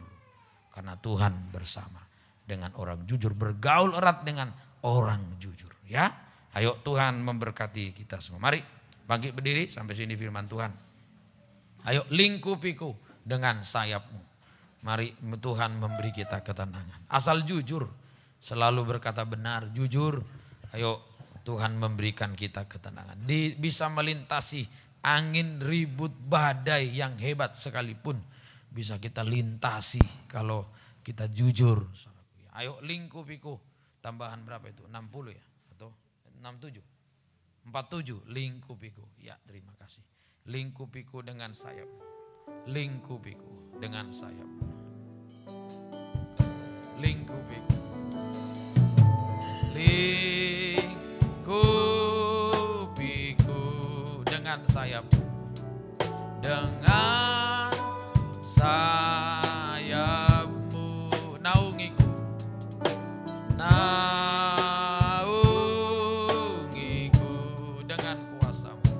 Karena Tuhan bersama dengan orang jujur. Bergaul erat dengan orang jujur. Ya, ayo Tuhan memberkati kita semua. Mari bangkit berdiri, sampai sini firman Tuhan. Ayo lingkupiku dengan sayapmu. Mari Tuhan memberi kita ketenangan. Asal jujur, selalu berkata benar, jujur. Ayo Tuhan memberikan kita ketenangan. Bisa melintasi angin, ribut, badai yang hebat sekalipun. Bisa kita lintasi kalau kita jujur. Ayo lingkupiku. Tambahan berapa itu? 60 ya? Atau 67? 47 lingkupiku. Ya terima kasih. Lingkupiku dengan sayap. Lingkupiku dengan sayap. Lingkupiku. Lingkupiku dengan sayap. Dengan sayapmu naungiku. Naungiku dengan kuasamu.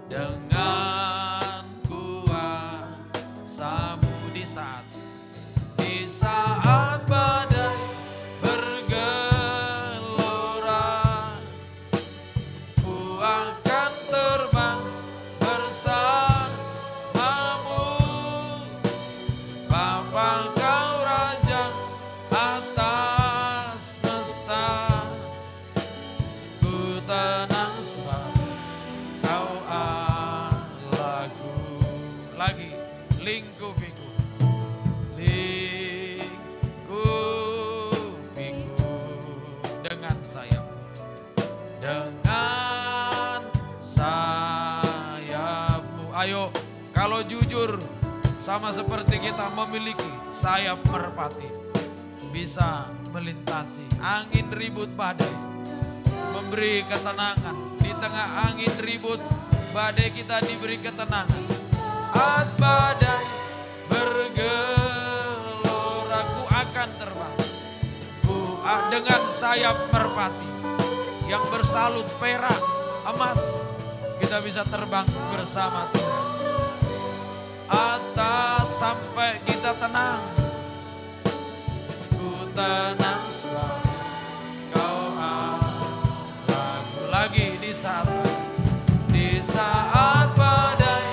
Dengan kuasamu di saat badai bergelora, ku akan terbang bersamamu. Bapa kau raja atas semesta, ku tenang sebab kau Allahku. Lagi lingkupiku. Lingkupiku dengan sayap. Dengan sayapmu. Ayo kalau jujur sama seperti kita memiliki sayap merpati. Bisa melintasi angin ribut badai. Memberi ketenangan. Di tengah angin ribut badai kita diberi ketenangan. Saat badai bergelora, ku akan terbang. Dengan sayap merpati yang bersalut perak, emas, kita bisa terbang bersama Tuhan. Atas sampai kita tenang. Ku tenang sebab kau Allahku. Lagi di saat badai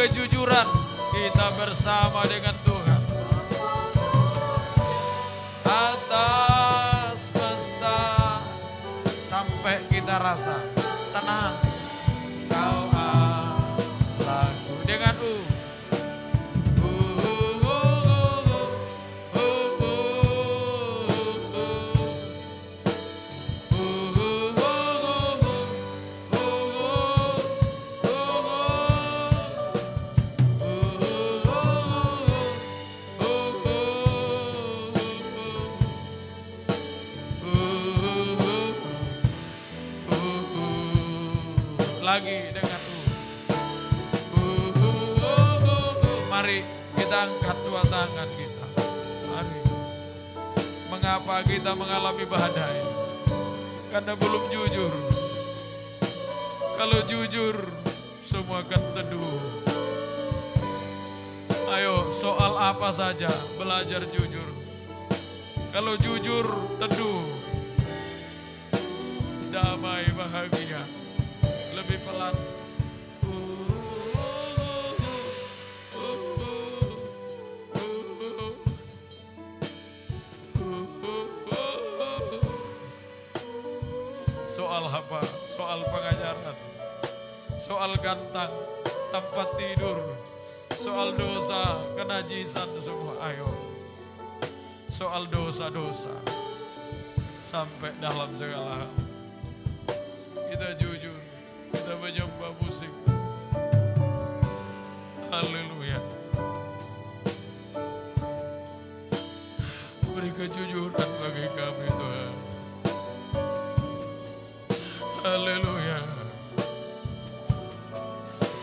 kejujuran kita bersama dengan Tuhan. Atas semesta sampai kita rasa tenang. Kau Allahku dengan lagi dengan mari kita angkat dua tangan kita. Mari. Mengapa kita mengalami badai? Karena belum jujur. Kalau jujur semua akan teduh. Ayo, soal apa saja belajar jujur. Kalau jujur teduh, damai, bahagia. Lebih pelan. Soal apa? Soal pengajaran. Soal gantang, tempat tidur. Soal dosa, kenajisan semua. Ayo. Soal dosa-dosa. Sampai dalam segala hal. Kita jujur. Kita menyembah musik. Haleluya. Beri kejujuran bagi kami Tuhan. Haleluya.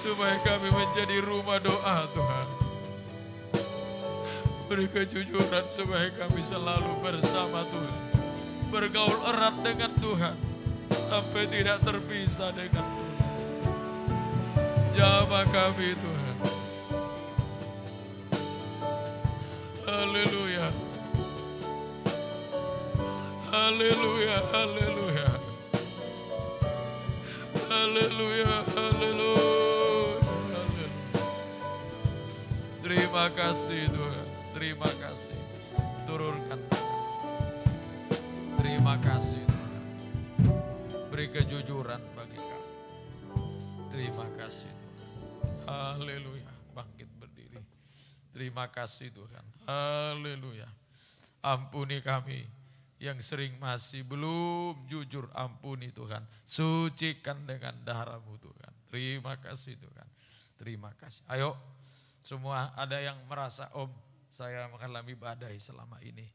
Supaya kami menjadi rumah doa Tuhan. Beri kejujuran supaya kami selalu bersama Tuhan. Bergaul erat dengan Tuhan. Sampai tidak terpisah dengan Tuhan. Jamah kami Tuhan. Haleluya. Haleluya, haleluya. Haleluya, haleluya. Terima kasih Tuhan. Terima kasih. Turunkan. Terima kasih. Beri kejujuran bagi kami. Terima kasih Tuhan. Haleluya. Bangkit berdiri. Terima kasih Tuhan. Haleluya. Ampuni kami yang sering masih belum jujur. Ampuni Tuhan. Sucikan dengan darah-Mu Tuhan. Terima kasih Tuhan. Terima kasih. Ayo semua ada yang merasa saya mengalami badai selama ini.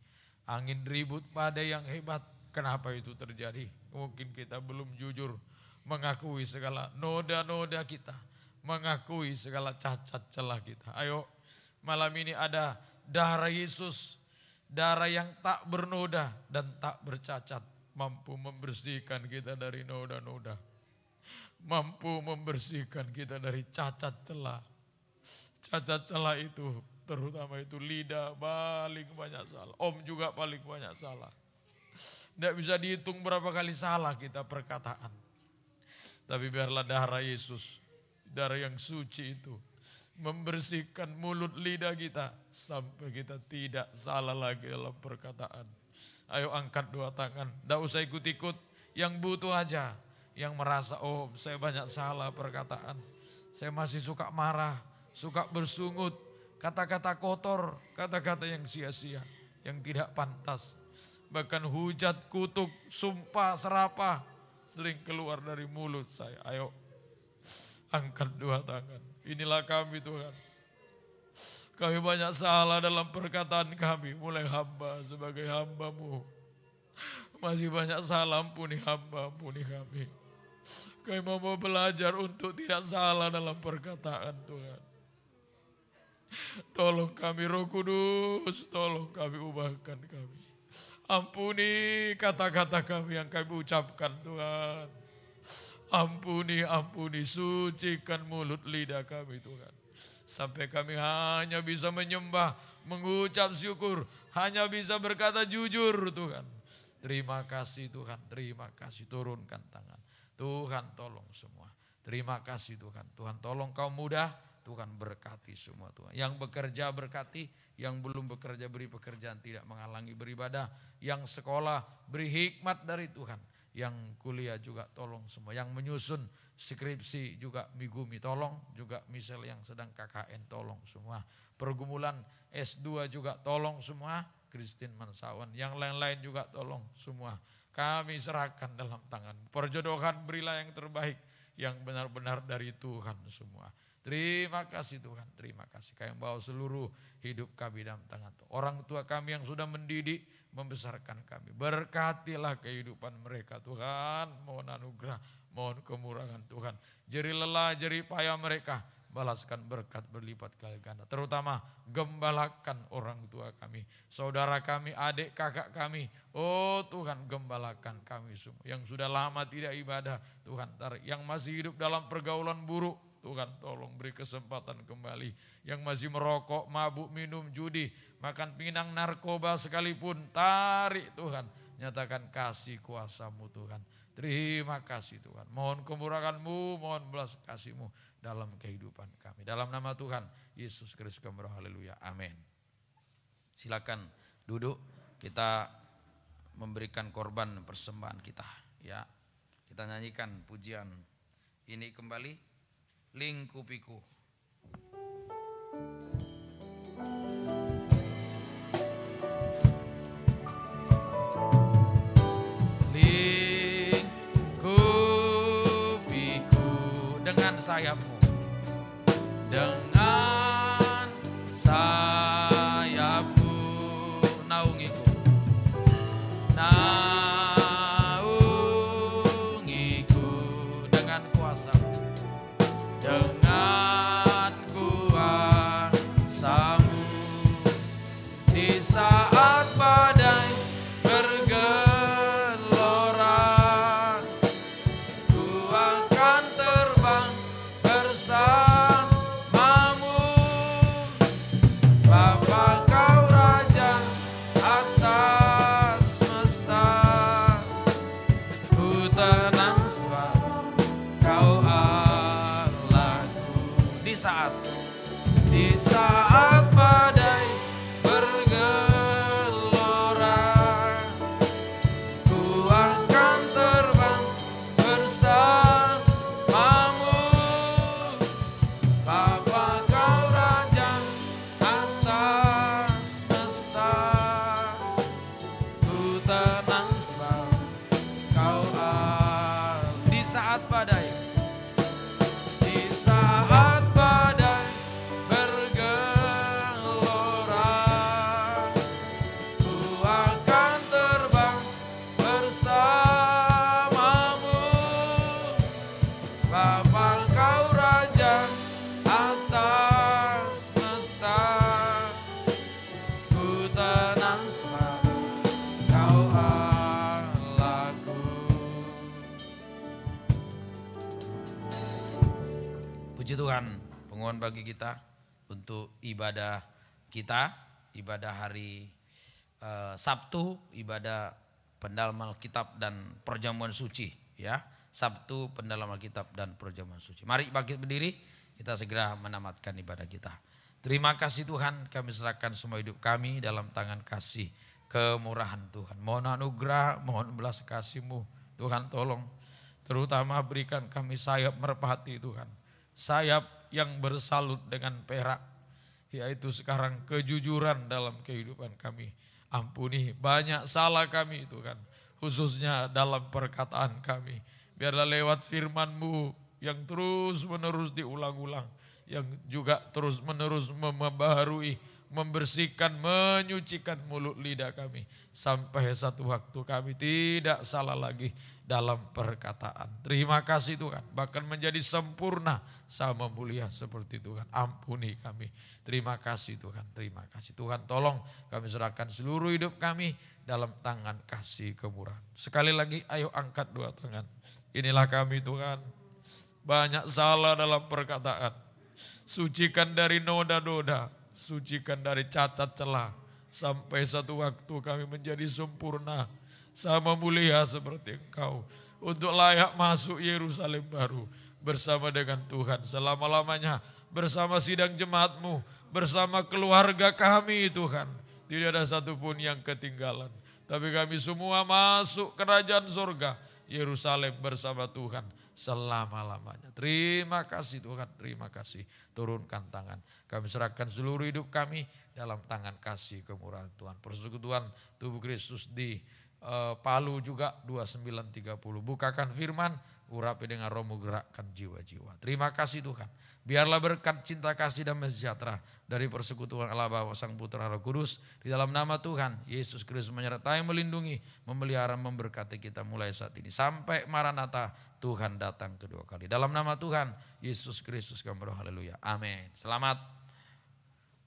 Angin ribut, badai yang hebat. Kenapa itu terjadi? Mungkin kita belum jujur mengakui segala noda-noda kita. Mengakui segala cacat celah kita. Ayo malam ini ada darah Yesus. Darah yang tak bernoda dan tak bercacat. Mampu membersihkan kita dari noda-noda. Mampu membersihkan kita dari cacat celah. Cacat celah itu terutama itu lidah paling banyak salah. Juga paling banyak salah. Tidak bisa dihitung berapa kali salah kita perkataan. Tapi biarlah darah Yesus, darah yang suci itu, membersihkan mulut lidah kita. Sampai kita tidak salah lagi dalam perkataan. Ayo angkat dua tangan, tidak usah ikut-ikut. Yang butuh aja, yang merasa saya banyak salah perkataan. Saya masih suka marah, suka bersungut. Kata-kata kotor, kata-kata yang sia-sia, yang tidak pantas. Bahkan hujat, kutuk, sumpah, serapah sering keluar dari mulut saya. Ayo angkat dua tangan. Inilah kami Tuhan. Kami banyak salah dalam perkataan kami. Mulai hamba sebagai hamba-Mu. Masih banyak salah, ampuni hamba, ampuni kami. Kami mau belajar untuk tidak salah dalam perkataan Tuhan. Tolong kami Roh Kudus, tolong kami ubahkan kami. Ampuni kata-kata kami yang kami ucapkan Tuhan. Ampuni, ampuni, sucikan mulut lidah kami Tuhan. Sampai kami hanya bisa menyembah, mengucap syukur, hanya bisa berkata jujur Tuhan. Terima kasih Tuhan, terima kasih. Turunkan tangan. Tuhan tolong semua. Terima kasih Tuhan. Tuhan tolong kaum muda, Tuhan berkati semua Tuhan. Yang bekerja berkati, yang belum bekerja beri pekerjaan tidak menghalangi beribadah. Yang sekolah beri hikmat dari Tuhan. Yang kuliah juga tolong semua. Yang menyusun skripsi juga Migumi tolong. Juga misal yang sedang KKN tolong semua. Pergumulan S2 juga tolong semua. Christine Mansawan. Yang lain-lain juga tolong semua. Kami serahkan dalam tangan. Perjodohan berilah yang terbaik. Yang benar-benar dari Tuhan semua. Terima kasih Tuhan, terima kasih. Kami bawa seluruh hidup kami dalam tangan Tuhan. Orang tua kami yang sudah mendidik, membesarkan kami. Berkatilah kehidupan mereka Tuhan. Mohon anugerah, mohon kemurahan Tuhan. Jeri lelah, jeri payah mereka. Balaskan berkat berlipat kali ganda. Terutama gembalakan orang tua kami. Saudara kami, adik kakak kami. Oh Tuhan, gembalakan kami semua. Yang sudah lama tidak ibadah, Tuhan tarik. Yang masih hidup dalam pergaulan buruk, Tuhan tolong beri kesempatan kembali. Yang masih merokok, mabuk, minum, judi, makan pinang, narkoba sekalipun, tarik Tuhan. Nyatakan kasih kuasa-Mu Tuhan. Terima kasih Tuhan. Mohon kemurahan-Mu, mohon belas kasih-Mu dalam kehidupan kami. Dalam nama Tuhan Yesus Kristus kami berdoa, haleluya, amin. Silakan duduk, kita memberikan korban persembahan kita. Ya, kita nyanyikan pujian ini kembali. Lingkupiku. Lingkupiku dengan sayapmu, dengan sayapmu naungiku, naungiku dengan kuasa-Mu. Dengan kuasa-Mu di saat badai bergelora, ku akan terbang bersama-Mu. Bapa Kau Raja atas semesta, ku tenang sebab Kau di saat badai bergelora, ku akan terbang bersama-Mu. Bapa Kau Raja atas semesta, ku tenang sebab Kau di saat badai. Tuhan, penguatan bagi kita untuk ibadah kita, ibadah hari Sabtu, ibadah pendalaman Alkitab dan perjamuan suci, ya. Sabtu pendalaman Alkitab dan perjamuan suci. Mari bangkit berdiri, kita segera menamatkan ibadah kita. Terima kasih Tuhan, kami serahkan semua hidup kami dalam tangan kasih kemurahan Tuhan. Mohon anugerah, mohon belas kasih-Mu Tuhan, tolong terutama berikan kami sayap merpati Tuhan. Sayap yang bersalut dengan perak, yaitu sekarang kejujuran dalam kehidupan kami. Ampuni banyak salah kami Tuhan, khususnya dalam perkataan kami. Biarlah lewat firman-Mu yang terus menerus diulang-ulang, yang juga terus menerus membaharui, membersihkan, menyucikan mulut lidah kami. Sampai satu waktu kami tidak salah lagi dalam perkataan. Terima kasih Tuhan, bahkan menjadi sempurna sama mulia seperti Tuhan. Ampuni kami. Terima kasih Tuhan, terima kasih Tuhan. Tolong kami serahkan seluruh hidup kami dalam tangan kasih kemurahan. Sekali lagi ayo angkat dua tangan. Inilah kami Tuhan, banyak salah dalam perkataan. Sucikan dari noda-noda, sucikan dari cacat celah. Sampai satu waktu kami menjadi sempurna, sama mulia seperti Engkau, untuk layak masuk Yerusalem baru bersama dengan Tuhan selama-lamanya, bersama sidang jemaat-Mu, bersama keluarga kami Tuhan. Tidak ada satupun yang ketinggalan. Tapi kami semua masuk kerajaan surga Yerusalem bersama Tuhan selama-lamanya. Terima kasih Tuhan, terima kasih. Turunkan tangan. Kami serahkan seluruh hidup kami dalam tangan kasih kemurahan Tuhan. Persekutuan tubuh Kristus di Palu juga 2930. Bukakan firman, urapi dengan rohmu, gerakkan jiwa-jiwa. Terima kasih Tuhan. Biarlah berkat cinta kasih dan sejahtera dari persekutuan Allah Bapa Sang Putra Roh Kudus di dalam nama Tuhan Yesus Kristus menyertai, melindungi, memelihara, memberkati kita mulai saat ini sampai Maranatha Tuhan datang kedua kali. Dalam nama Tuhan Yesus Kristus kami berdoa, haleluya. Amin. Selamat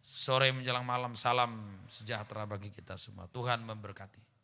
sore menjelang malam, salam sejahtera bagi kita semua. Tuhan memberkati.